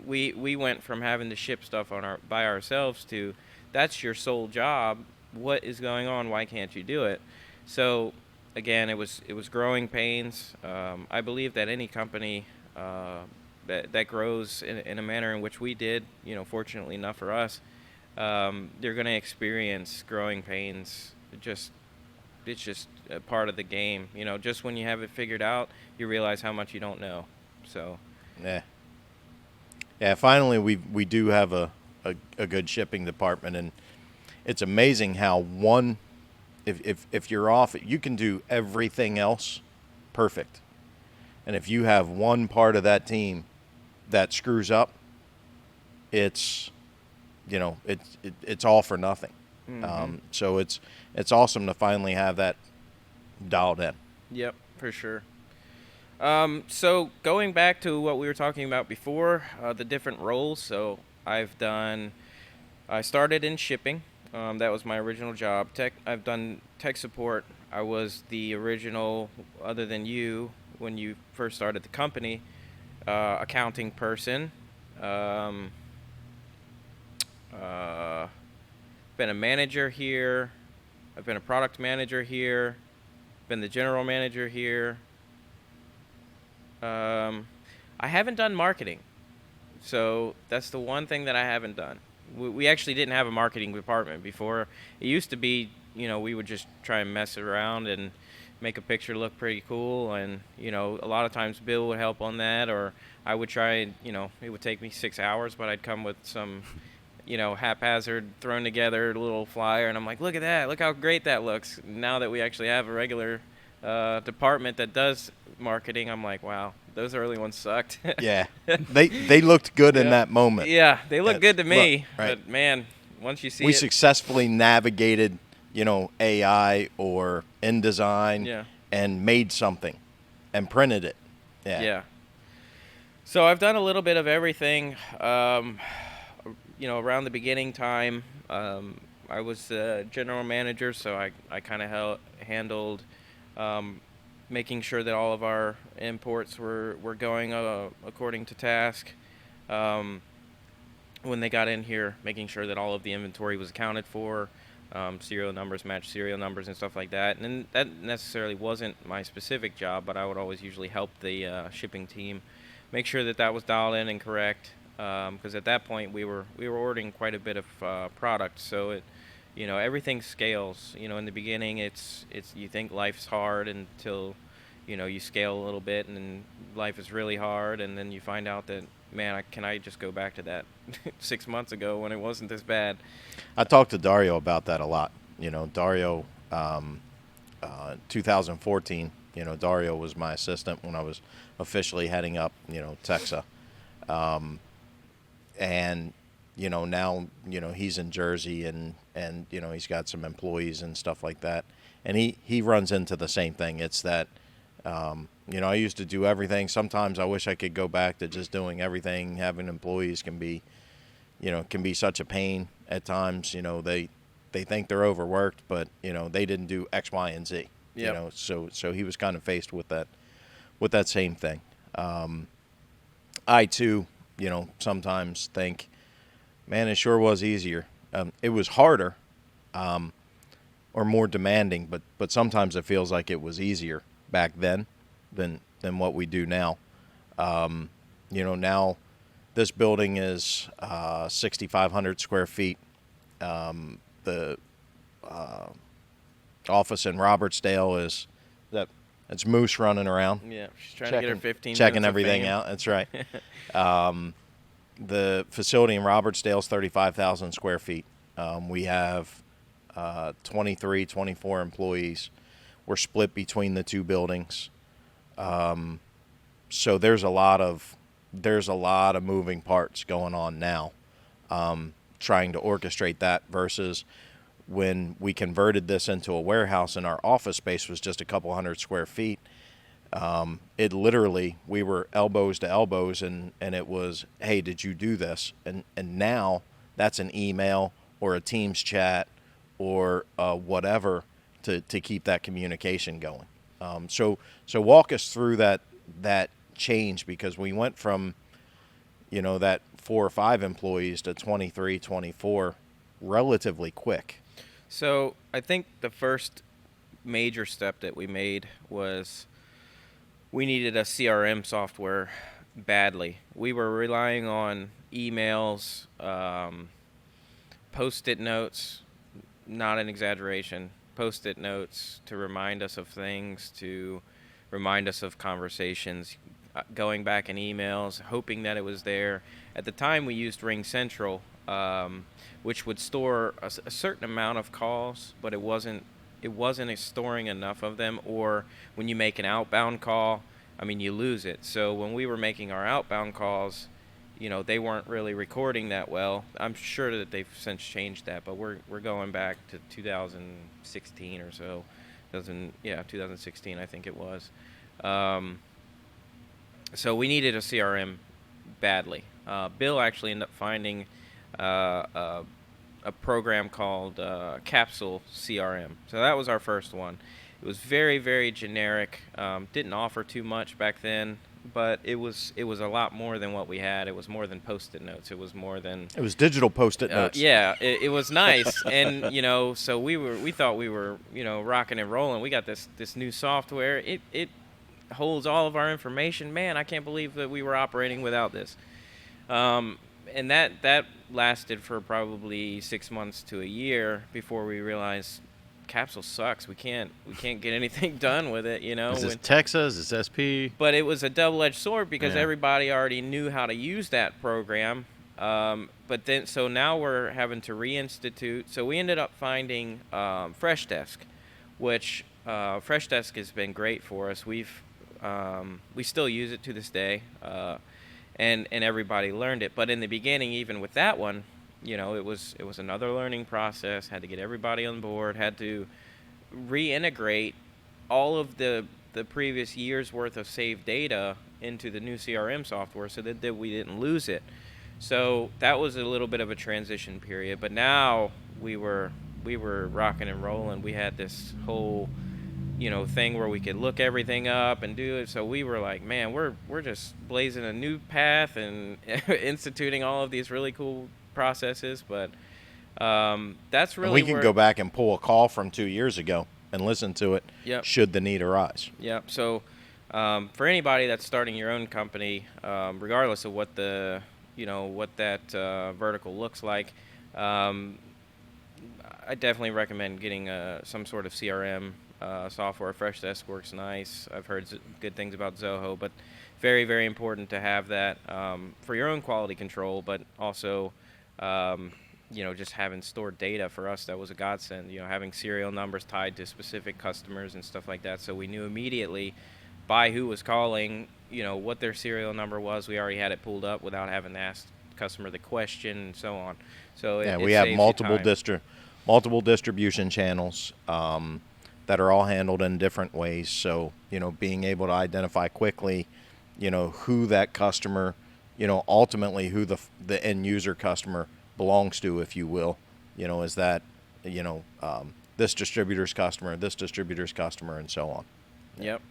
we went from having to ship stuff by ourselves to that's your sole job. What is going on? Why can't you do it? So again, it was growing pains. I believe that any company that grows in a manner in which we did, fortunately enough for us, they're going to experience growing pains. It's just a part of the game. Just when you have it figured out, you realize how much you don't know. So yeah. Finally, we do have a good shipping department, and it's amazing how if you're off, you can do everything else perfect. And if you have one part of that team that screws up, it's all for nothing. Mm-hmm. So it's awesome to finally have that dialed in. Yep, for sure. So going back to what we were talking about before, the different roles. So I started in shipping. That was my original job. I've done tech support. I was the original, other than you, when you first started the company, accounting person. Been a manager here. I've been a product manager here. Been the general manager here. I haven't done marketing. So that's the one thing that I haven't done. We actually didn't have a marketing department before. It used to be, we would just try and mess around and make a picture look pretty cool. And, a lot of times Bill would help on that, or I would try, it would take me 6 hours, but I'd come with some, haphazard thrown together little flyer. And I'm like, look at that. Look how great that looks. Now that we actually have a regular department that does marketing, I'm like, wow, those early ones sucked. Yeah, they looked good in that moment. Yeah, they look good to me. Look, right. But man, once you see we it, successfully navigated, AI or InDesign, and made something, and printed it. Yeah. So I've done a little bit of everything. Around the beginning time, I was general manager, so I kind of handled making sure that all of our imports were going according to task. When they got in here, making sure that all of the inventory was accounted for, serial numbers match serial numbers and stuff like that. And that necessarily wasn't my specific job, but I would always usually help the shipping team make sure that was dialed in and correct. Because at that point we were ordering quite a bit of product, so everything scales. In the beginning, it's you think life's hard until you scale a little bit, and then life is really hard, and then you find out that, man, can I just go back to that 6 months ago when it wasn't this bad? I talked to Dario about that a lot. Dario, 2014. Dario was my assistant when I was officially heading up, TEXA. And now he's in Jersey, and he's got some employees and stuff like that, and he runs into the same thing. It's that I used to do everything. Sometimes I wish I could go back to just doing everything. Having employees can be such a pain at times. They think they're overworked, but they didn't do X, Y, and Z. Yep. So he was kind of faced with that with that same thing. I too, sometimes think, man, it sure was easier. It was harder, or more demanding, but sometimes it feels like it was easier back then than what we do now. Now this building is 6,500 square feet. The office in Robertsdale it's Moose running around. Yeah, she's trying to get her 15 checking minutes of everything fame. out. That's right. The facility in Robertsdale is 35,000 square feet. We have 23, 24 employees. We're split between the two buildings. So there's a lot of moving parts going on now, trying to orchestrate that versus when we converted this into a warehouse and our office space was just a couple hundred square feet. It literally, we were elbows to elbows, and it was, hey, did you do this? And now that's an email or a Teams chat or whatever to keep that communication going. So walk us through that change, because we went from, that 4 or 5 employees to 23, 24 relatively quick. So I think the first major step that we made was we needed a CRM software badly. We were relying on emails, Post-it notes, not an exaggeration, Post-it notes to remind us of things, to remind us of conversations, going back in emails, hoping that it was there. At the time, we used Ring Central, which would store a certain amount of calls, but it wasn't storing enough of them. Or when you make an outbound call, you lose it. So when we were making our outbound calls, they weren't really recording that well. I'm sure that they've since changed that, but we're going back to 2016 or so. 2016 I think it was. So we needed a CRM badly. Bill actually ended up finding a program called Capsule CRM. So that was our first one. It was very, very generic. Didn't offer too much back then, but it was a lot more than what we had. It was more than Post-it notes. It was more than. It was digital Post-it notes. Yeah, it was nice, and so we thought we were rocking and rolling. We got this new software. It holds all of our information. Man, I can't believe that we were operating without this. And that lasted for probably 6 months to a year before we realized Capsule sucks. We can't get anything done with it. Is this TEXA? Is this SP? But it was a double-edged sword because Yeah. everybody already knew how to use that program. So now we're having to reinstitute. So we ended up finding Freshdesk, which Freshdesk has been great for us. We still use it to this day, and everybody learned it. But in the beginning, even with that one, it was another learning process. Had to get everybody on board. Had to reintegrate all of the previous year's worth of saved data into the new CRM software so that we didn't lose it. So that was a little bit of a transition period. But now we were rocking and rolling. We had this whole thing where we could look everything up and do it. So we were like, man, we're just blazing a new path and instituting all of these really cool processes. But that's really and we can go back and pull a call from 2 years ago and listen to it. Yep. Should the need arise. Yep. So for anybody that's starting your own company, regardless of what what that vertical looks like, I definitely recommend getting some sort of CRM software. Freshdesk works nice. I've heard good things about Zoho, but very, very important to have that for your own quality control, but also just having stored data. For us, that was a godsend. Having serial numbers tied to specific customers and stuff like that, so we knew immediately by who was calling, what their serial number was. We already had it pulled up without having to ask the customer the question and so on. So we have multiple distribution channels that are all handled in different ways. So being able to identify quickly, who that customer, ultimately who the end user customer belongs to, if you will, is that this distributor's customer, and so on. Yep.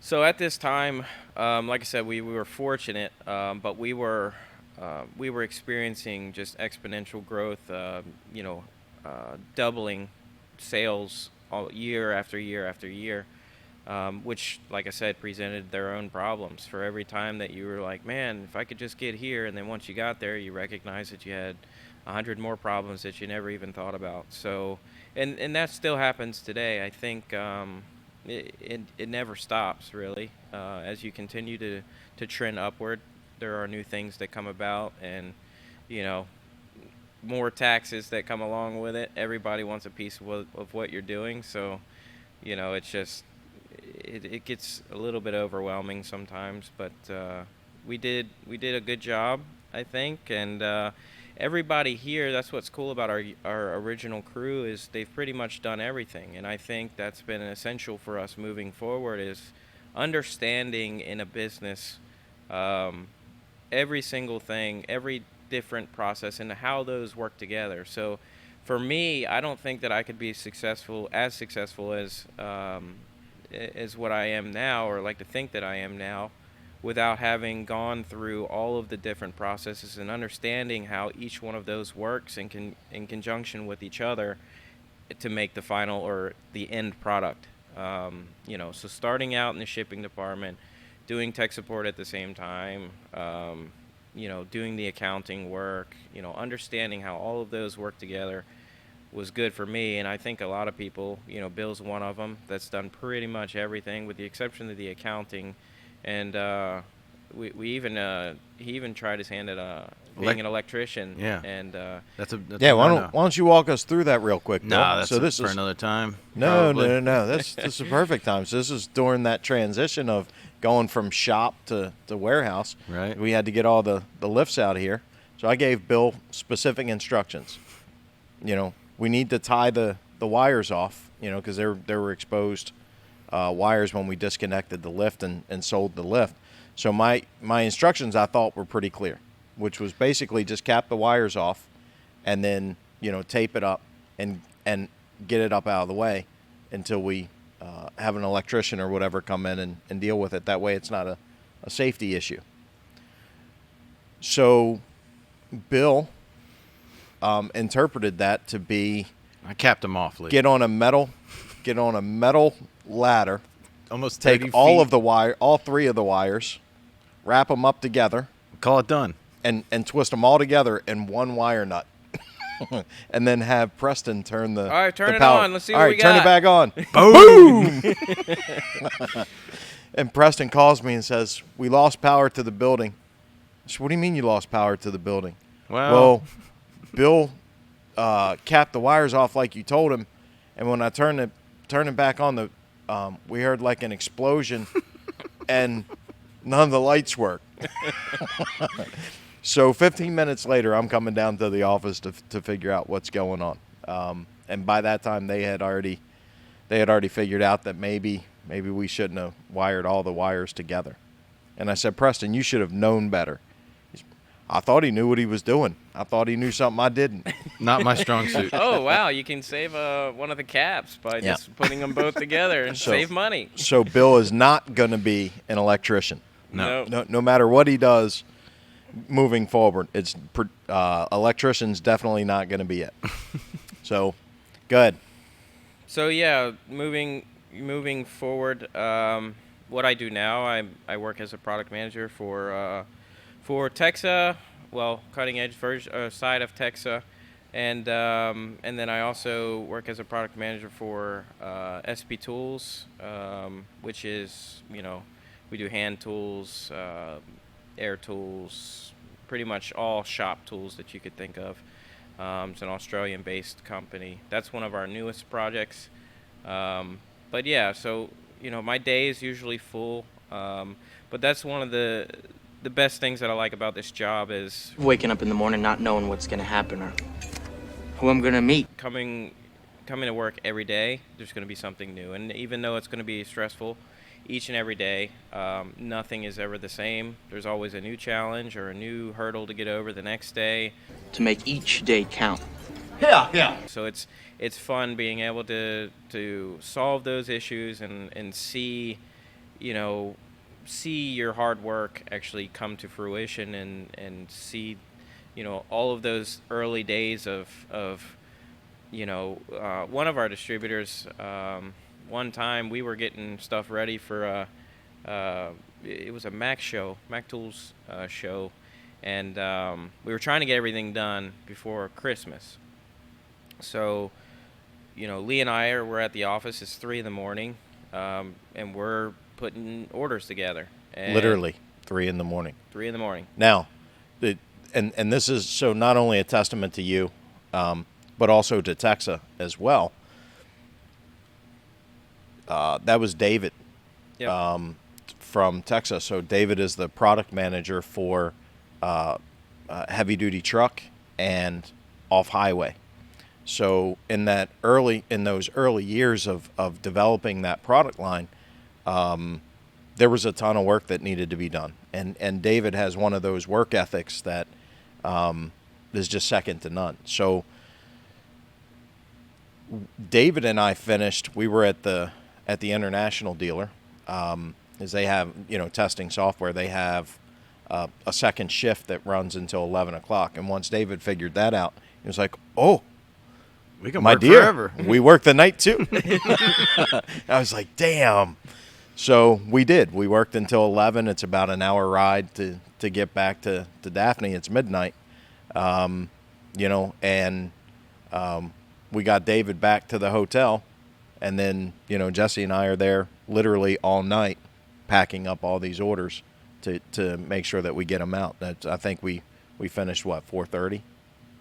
So at this time, like I said, we were fortunate, but we were experiencing just exponential growth. Doubling sales all year after year after year, which, like I said, presented their own problems. For every time that you were like, man, if I could just get here, and then once you got there, you recognize that you had 100 more problems that you never even thought about. So, and that still happens today. I think it never stops, really. As you continue to trend upward, there are new things that come about, and more taxes that come along with it. Everybody wants a piece of what you're doing, so it's just it gets a little bit overwhelming sometimes. But we did a good job, I think, and everybody here. That's what's cool about our original crew, is they've pretty much done everything, and I think that's been essential for us moving forward, is understanding in a business every single thing, every different process, and how those work together. So for me, I don't think that I could be as successful as what I am now, or like to think that I am now, without having gone through all of the different processes and understanding how each one of those works in conjunction with each other to make the final or the end product. So starting out in the shipping department, doing tech support at the same time, doing the accounting work, understanding how all of those work together was good for me. And I think a lot of people, Bill's one of them that's done pretty much everything with the exception of the accounting. And he even tried his hand at being an electrician. Yeah. And That's Why don't you walk us through that real quick, Bill? No, that's so this for is another time. No. probably. This is a perfect time. So this is during that transition of going from shop to warehouse. Right. We had to get all the lifts out here. So I gave Bill specific instructions. We need to tie the wires off, because there were exposed wires when we disconnected the lift and sold the lift. So my instructions, I thought, were pretty clear, which was basically just cap the wires off and then, tape it up and get it up out of the way until we have an electrician or whatever come in and deal with it. That way it's not a safety issue. So Bill interpreted that to be I capped him off, Lee. get on a metal ladder, Almost 30 take all feet. of the all three of the wires, wrap them up together, Call it done. and twist them all together in one wire nut. And then have Preston turn the all right, turn the it power. on. Let's see all what right, we turn got. it back on. Boom! And Preston calls me and says, "We lost power to the building." I said, "What do you mean you lost power to the building?" Well, Bill capped the wires off like you told him, and when I turned it back on, we heard like an explosion, and none of the lights worked. So 15 minutes later, I'm coming down to the office to figure out what's going on. And by that time, they had already figured out that maybe we shouldn't have wired all the wires together. And I said, Preston, you should have known better. I thought he knew what he was doing. I thought he knew something I didn't. Not my strong suit. Oh, wow, you can save one of the caps by just putting them both together and save money. So Bill is not going to be an electrician. No. No matter what he does moving forward, electrician's definitely not going to be it. So, good. So yeah, moving forward, what I do now, I work as a product manager for TEXA, cutting edge side of TEXA, and then I also work as a product manager for SP Tools, which is we do hand tools, air tools, pretty much all shop tools that you could think of. It's an Australian-based company. That's one of our newest projects. But yeah, so my day is usually full. But that's one of the best things that I like about this job is waking up in the morning not knowing what's going to happen or who I'm going to meet. Coming to work every day. There's going to be something new, and even though it's going to be stressful each and every day, nothing is ever the same. There's always a new challenge or a new hurdle to get over the next day. To make each day count. Yeah. So it's fun being able to solve those issues and see see your hard work actually come to fruition, and see, all of those early days of one of our distributors, one time we were getting stuff ready for it was a Mac Tools show, and we were trying to get everything done before Christmas. So, Lee and I were at the office. It's 3 in the morning, and we're putting orders together. And Literally 3 in the morning. 3 in the morning. Now, and this is so not only a testament to you, but also to TEXA as well. That was David Yep. from TEXA. So David is the product manager for heavy duty truck and off highway. So in those early years of developing that product line, there was a ton of work that needed to be done. And David has one of those work ethics that is just second to none. So David and I finished. We were at the international dealer, as they have testing software. They have a second shift that runs until 11 o'clock. And once David figured that out, he was like, "Oh, We can my work dear, forever. we work the night too." I was like, "Damn." So we did. We worked until 11. It's about an hour ride to get back to Daphne. It's midnight, and we got David back to the hotel, and then Jesse and I are there literally all night, packing up all these orders to make sure that we get them out. I think we finished 4:30,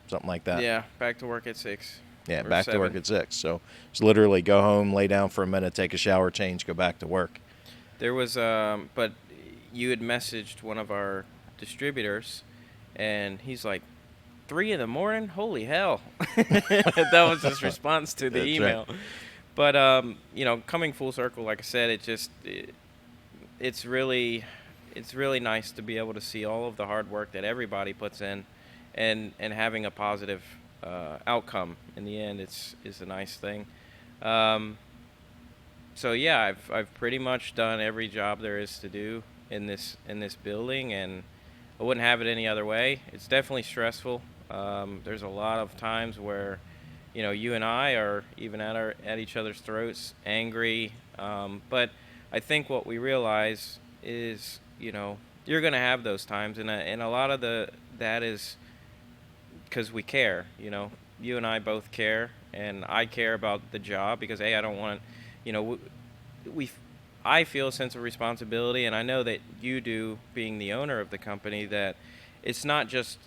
something like that. Yeah, back to work at 6. Yeah, or back to work 7. at 6. So it's literally go home, lay down for a minute, take a shower, change, go back to work. There was, but you had messaged one of our distributors, and he's like, 3 in the morning? Holy hell. That was his response to the That's email. right. But, coming full circle, like I said, it's really nice to be able to see all of the hard work that everybody puts in, and having a positive outcome in the end is a nice thing. So yeah, I've pretty much done every job there is to do in this building, and I wouldn't have it any other way. It's definitely stressful. There's a lot of times where, you and I are even at each other's throats, angry. But I think what we realize is, you're gonna have those times, and a lot of that is because we care. You and I both care, and I care about the job because I don't want. I feel a sense of responsibility, and I know that you do, being the owner of the company, that it's not just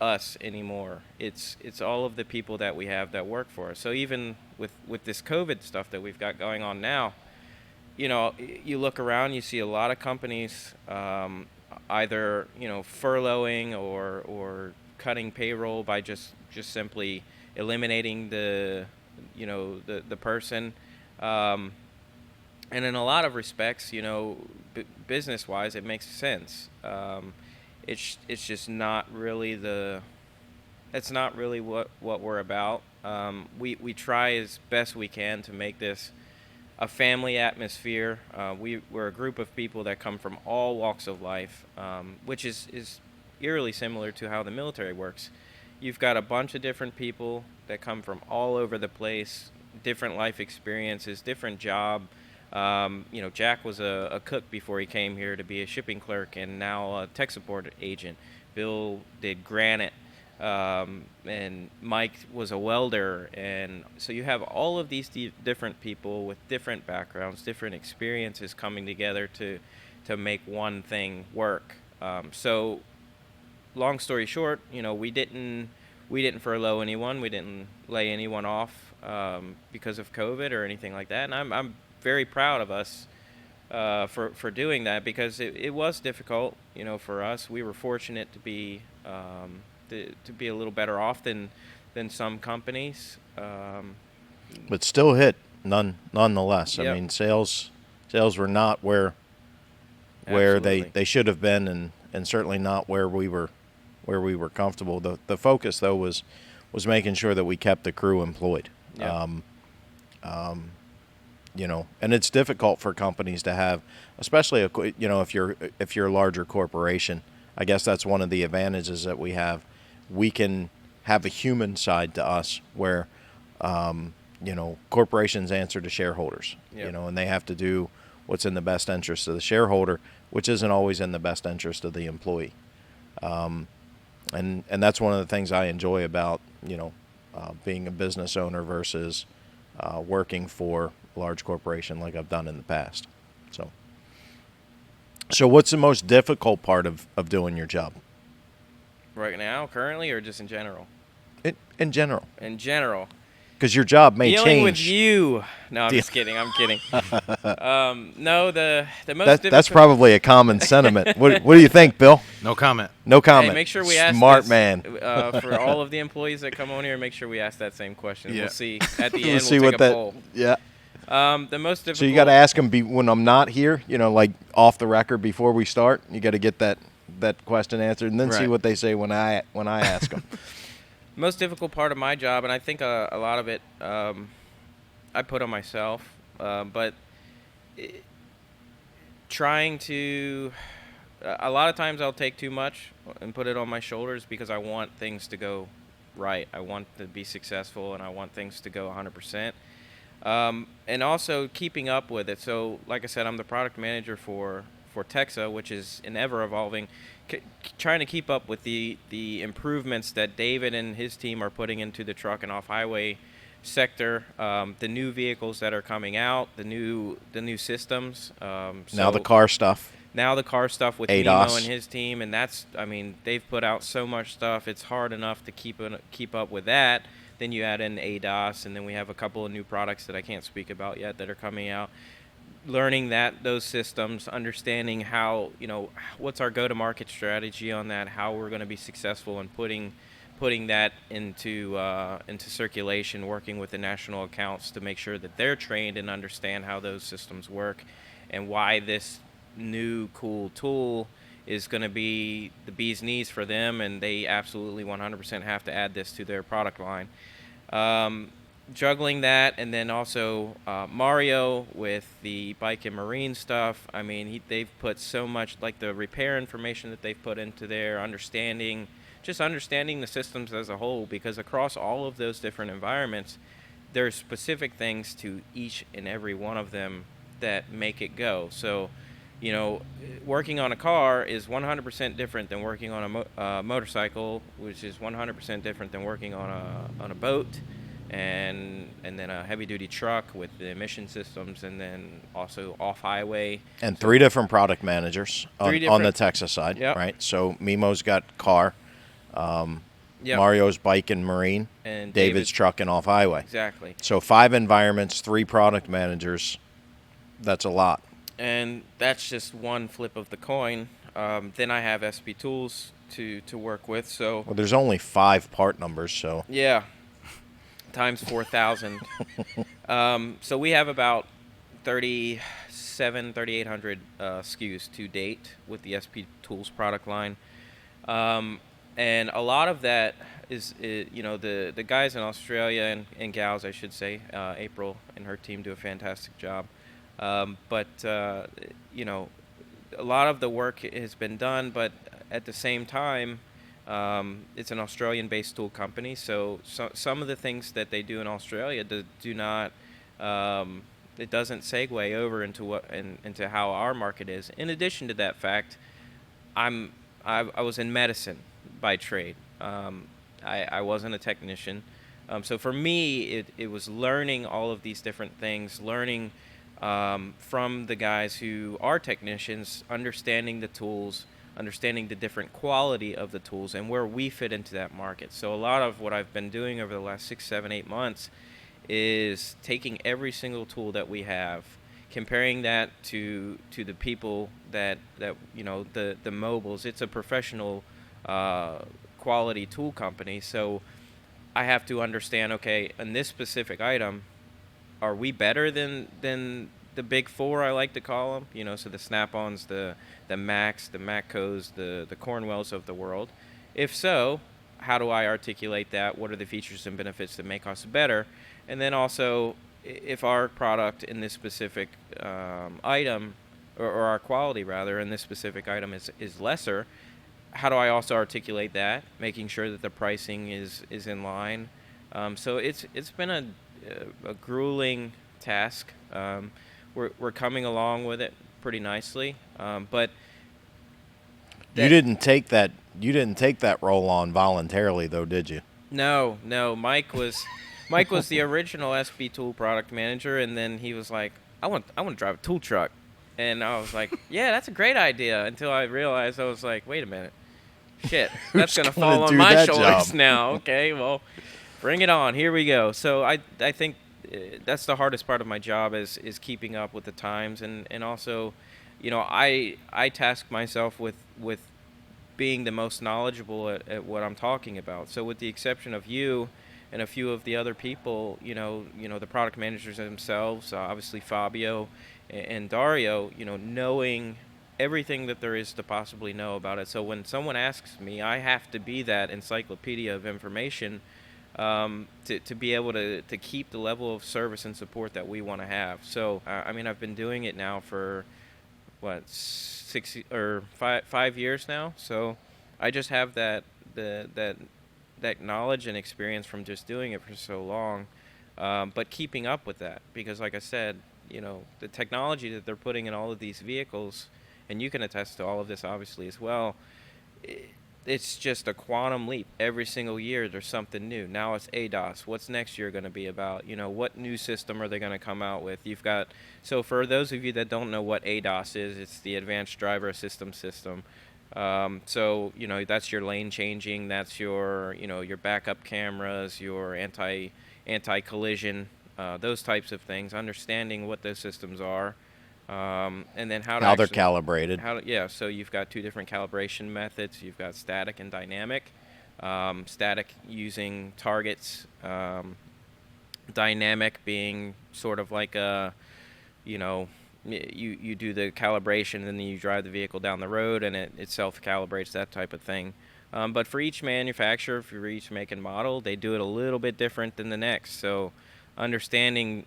us anymore. It's all of the people that we have that work for us. So even with this COVID stuff that we've got going on now, you look around, you see a lot of companies either furloughing or cutting payroll by just simply eliminating the person. And in a lot of respects, business-wise, it makes sense. It's just not really that's not really what we're about. We try as best we can to make this a family atmosphere. We're a group of people that come from all walks of life, which is eerily similar to how the military works. You've got a bunch of different people that come from all over the place, different life experiences, different job. Jack was a cook before he came here to be a shipping clerk, and now a tech support agent. Bill did granite, and Mike was a welder. And so you have all of these different people with different backgrounds, different experiences coming together to make one thing work. So long story short, we didn't furlough anyone. We didn't lay anyone off because of COVID or anything like that. And I'm very proud of us for doing that, because it was difficult, for us. We were fortunate to be a little better off than some companies. But still hit nonetheless. Yep. I mean, sales were not where Absolutely. they should have been, and certainly not where we were comfortable. The focus though was making sure that we kept the crew employed. Yeah. and it's difficult for companies to have, especially if you're a larger corporation. I guess that's one of the advantages that we have. We can have a human side to us where, corporations answer to shareholders, Yep. and they have to do what's in the best interest of the shareholder, which isn't always in the best interest of the employee. And that's one of the things I enjoy about, being a business owner versus working for a large corporation like I've done in the past. So what's the most difficult part of doing your job? Right now, currently, or just in general? In general. In general. Because your job may Dealing change. with you. No, I'm just kidding. I'm kidding. No, the most difficult. That's probably a common sentiment. What do you think, Bill? No comment. No comment. Hey, make sure we ask Smart this, man. For all of the employees that come on here, make sure we ask that same question. Yeah. We'll see at the We'll end. see We'll what take a poll. Yeah. The most difficult. So you got to ask them when I'm not here, like off the record before we start. You got to get that question answered, and then see Right. what they say when I ask them. Most difficult part of my job, and I think a lot of it I put on myself, but trying to. A lot of times I'll take too much and put it on my shoulders because I want things to go right. I want to be successful, and I want things to go 100%. And also keeping up with it. So, like I said, I'm the product manager for TEXA, which is an ever-evolving, trying to keep up with the improvements that David and his team are putting into the truck and off-highway sector, the new vehicles that are coming out, the new systems. Now the car stuff. Now the car stuff with ADAS. Nemo and his team, and they've put out so much stuff. It's hard enough to keep up with that. Then you add in ADAS, and then we have a couple of new products that I can't speak about yet that are coming out. Learning those systems, understanding how, what's our go-to-market strategy on that, how we're going to be successful in putting that into circulation, working with the national accounts to make sure that they're trained and understand how those systems work, and why this new cool tool is going to be the bee's knees for them, and they absolutely 100% have to add this to their product line. Juggling that, and then also Mario with the bike and marine stuff. They've put so much, like the repair information that they've put into there, understanding the systems as a whole, because across all of those different environments, there's specific things to each and every one of them that make it go. So, working on a car is 100% different than working on a motorcycle, which is 100% different than working on a boat, and then a heavy-duty truck with the emission systems, and then also off-highway. And three different product managers on the Texas side, Yep. right? So Mimo's got car, Yep. Mario's bike and marine, And David's truck and off-highway. Exactly. So 5 environments, 3 product managers. That's a lot. And that's just one flip of the coin. Then I have SP Tools to work with. So Well, there's only 5 part numbers, so yeah, times 4,000. So we have about 3,800 SKUs to date with the SP Tools product line. And a lot of that is the guys in Australia and gals, I should say, April and her team do a fantastic job. But a lot of the work has been done, but at the same time, it's an Australian-based tool company, so some of the things that they do in Australia do not, it doesn't segue over into how our market is. In addition to that fact, I was in medicine by trade. I wasn't a technician. So for me, it was learning all of these different things, learning from the guys who are technicians, understanding the tools, understanding the different quality of the tools, and where we fit into that market. So a lot of what I've been doing over the last 6, 7, 8 months is taking every single tool that we have, comparing that to the people that the mobiles. It's a professional quality tool company, so I have to understand, okay, in this specific item, are we better than the big four, I like to call them? So the Snap-ons, the Macs, the Matcos, the Cornwells of the world. If so, how do I articulate that? What are the features and benefits that make us better? And then also, if our product in this specific item, or our quality rather in this specific item is lesser, how do I also articulate that, making sure that the pricing is in line? So it's been a grueling task. We're coming along with it pretty nicely, but You didn't take that role on voluntarily, though, did you? no, Mike was the original SB Tool product manager, and then he was like, I want to drive a tool truck, and I was like, yeah, that's a great idea. Until I realized, I was like, wait a minute, shit, that's gonna gonna fall on do my that shoulders job? now. Okay, well, bring it on. Here we go. So I think that's the hardest part of my job is keeping up with the times, and also, I task myself with being the most knowledgeable at what I'm talking about. So with the exception of you and a few of the other people, the product managers themselves, obviously Fabio and Dario, knowing everything that there is to possibly know about it. So when someone asks me, I have to be that encyclopedia of information, to be able to keep the level of service and support that we want to have. So, I've been doing it now for, 5 years now. So I just have that knowledge and experience from just doing it for so long. But keeping up with that, because like I said, the technology that they're putting in all of these vehicles, and you can attest to all of this obviously as well, it's just a quantum leap. Every single year there's something new. Now it's ADAS. What's next year going to be about? What new system are they going to come out with? So for those of you that don't know what ADAS is, it's the Advanced Driver Assistance System. So that's your lane changing, that's your your backup cameras, your anti-collision, those types of things, understanding what those systems are. And then how They're calibrated. So you've got two different calibration methods. You've got static and dynamic. Static using targets, dynamic being sort of like you do the calibration and then you drive the vehicle down the road and it self-calibrates, that type of thing. But for each manufacturer, for each make and model, they do it a little bit different than the next. So understanding,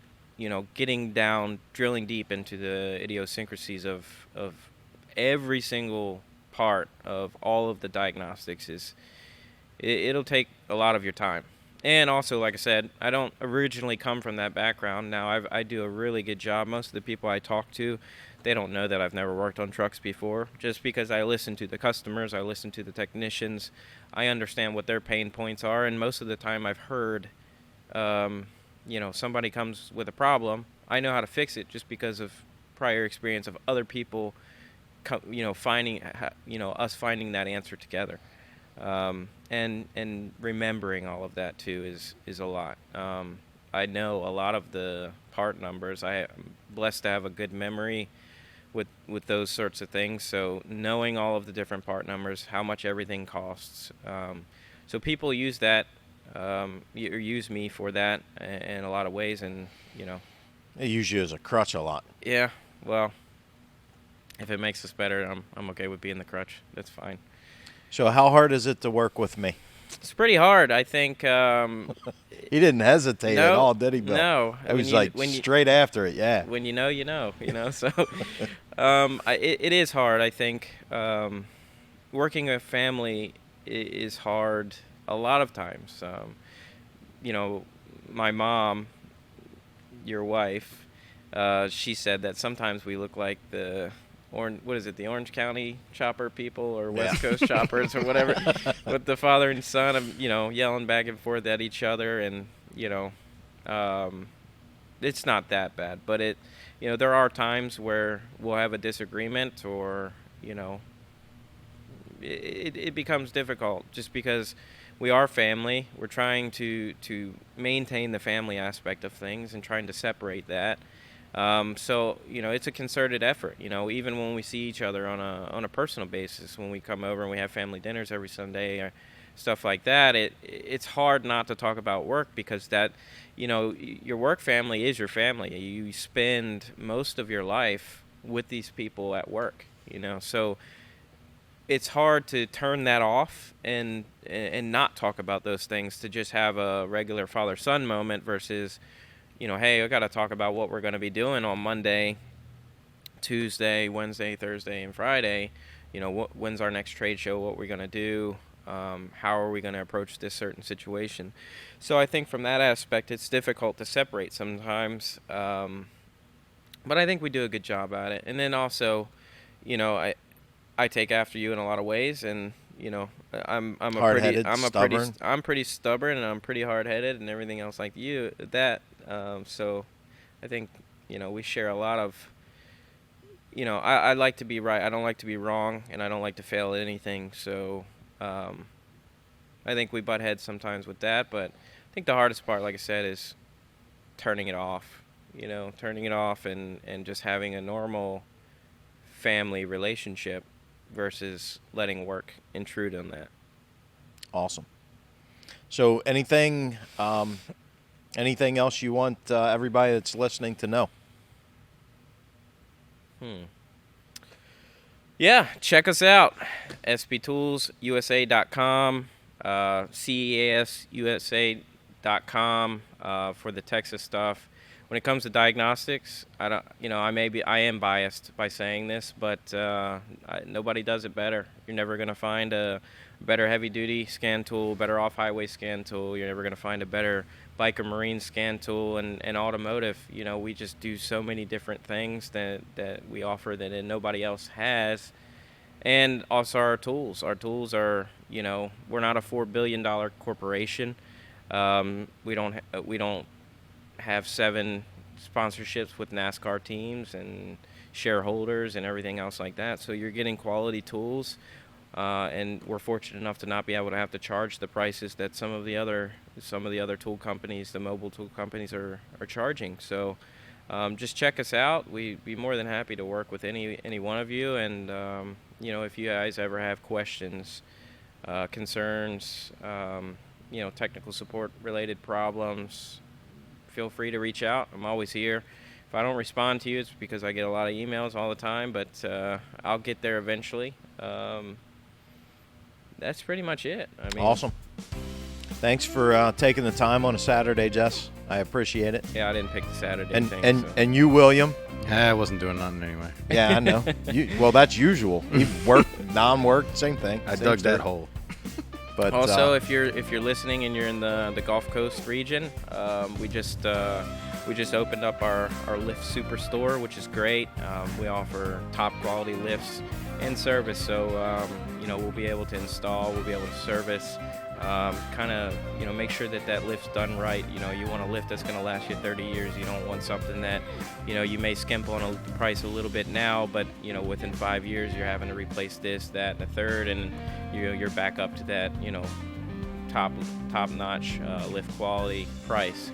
getting down, drilling deep into the idiosyncrasies of every single part of all of the diagnostics it'll take a lot of your time. And also, like I said, I don't originally come from that background. Now I do a really good job. Most of the people I talk to, they don't know that I've never worked on trucks before, just because I listen to the customers, I listen to the technicians, I understand what their pain points are, and most of the time I've heard somebody comes with a problem, I know how to fix it just because of prior experience of other people, finding that answer together, and remembering all of that too is a lot. I know a lot of the part numbers. I am blessed to have a good memory with those sorts of things. So knowing all of the different part numbers, how much everything costs. So people use that. Use me for that in a lot of ways, and They use you as a crutch a lot. yeah, well, if it makes us better, I'm okay with being the crutch. That's fine. So how hard is it to work with me? It's pretty hard, I think. He didn't hesitate at No, all, did he, Bill? no. It was straight after it, yeah. When you know. So it is hard, I think. Working with family is hard a lot of times. My mom, your wife, she said that sometimes we look like the the Orange County chopper people or West Coast choppers or whatever, with the father and son of yelling back and forth at each other, and it's not that bad, but there are times where we'll have a disagreement, or it becomes difficult just because we are family. We're trying to maintain the family aspect of things and trying to separate that. So it's a concerted effort. Even when we see each other on a personal basis, when we come over and we have family dinners every Sunday or stuff like that, it's hard not to talk about work, because that your work family is your family. You spend most of your life with these people at work. So it's hard to turn that off and not talk about those things, to just have a regular father-son moment versus hey, I got to talk about what we're going to be doing on Monday, Tuesday, Wednesday, Thursday, and Friday. When's our next trade show? What we're going to do? How are we going to approach this certain situation? So I think from that aspect, it's difficult to separate sometimes. But I think we do a good job at it. And then also, I take after you in a lot of ways, and I'm pretty stubborn, and I'm pretty hard-headed and everything else like you. So I think we share a lot of. I like to be right. I don't like to be wrong, and I don't like to fail at anything. So I think we butt heads sometimes with that. But I think the hardest part, like I said, is turning it off. Turning it off and just having a normal family relationship versus letting work intrude on that. Awesome. So anything else you want everybody that's listening to know? Yeah, check us out. sptoolsusa.com, CEAS for the TEXA stuff. When it comes to diagnostics, I am biased by saying this, but nobody does it better. You're never going to find a better heavy-duty scan tool, better off-highway scan tool. You're never going to find a better bike or marine scan tool. And automotive, we just do so many different things that we offer that nobody else has. And also our tools. Our tools are, we're not a $4 billion corporation. We don't have 7 sponsorships with NASCAR teams and shareholders and everything else like that. So you're getting quality tools, and we're fortunate enough to not be able to have to charge the prices that some of the other tool companies, the mobile tool companies, are charging. So just check us out. We'd be more than happy to work with any one of you. And if you guys ever have questions, concerns, technical support related problems, feel free to reach out. I'm always here. If I don't respond to you, it's because I get a lot of emails all the time, but I'll get there eventually. That's pretty much it. Awesome. Thanks for taking the time on a Saturday, Jess. I appreciate it. Yeah, I didn't pick the Saturday thing. So. And you, William. I wasn't doing nothing anyway. Yeah, I know. Well, that's usual. You work, non-work, same thing. I dug that hole. But also, if you're listening and you're in the Gulf Coast region, we just opened up our lift superstore, which is great. We offer top quality lifts and service, so we'll be able to install, we'll be able to service, make sure that lift's done right. You want a lift that's going to last you 30 years. You don't want something that you may skimp on the price a little bit now, but within 5 years you're having to replace this, that, and the third, and you're back up to that top-notch lift quality price.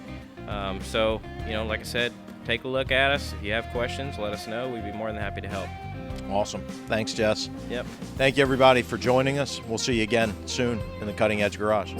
So like I said, take a look at us. If you have questions, let us know. We'd be more than happy to help. Awesome. Thanks, Jess. Yep. Thank you, everybody, for joining us. We'll see you again soon in the Cutting Edge Garage.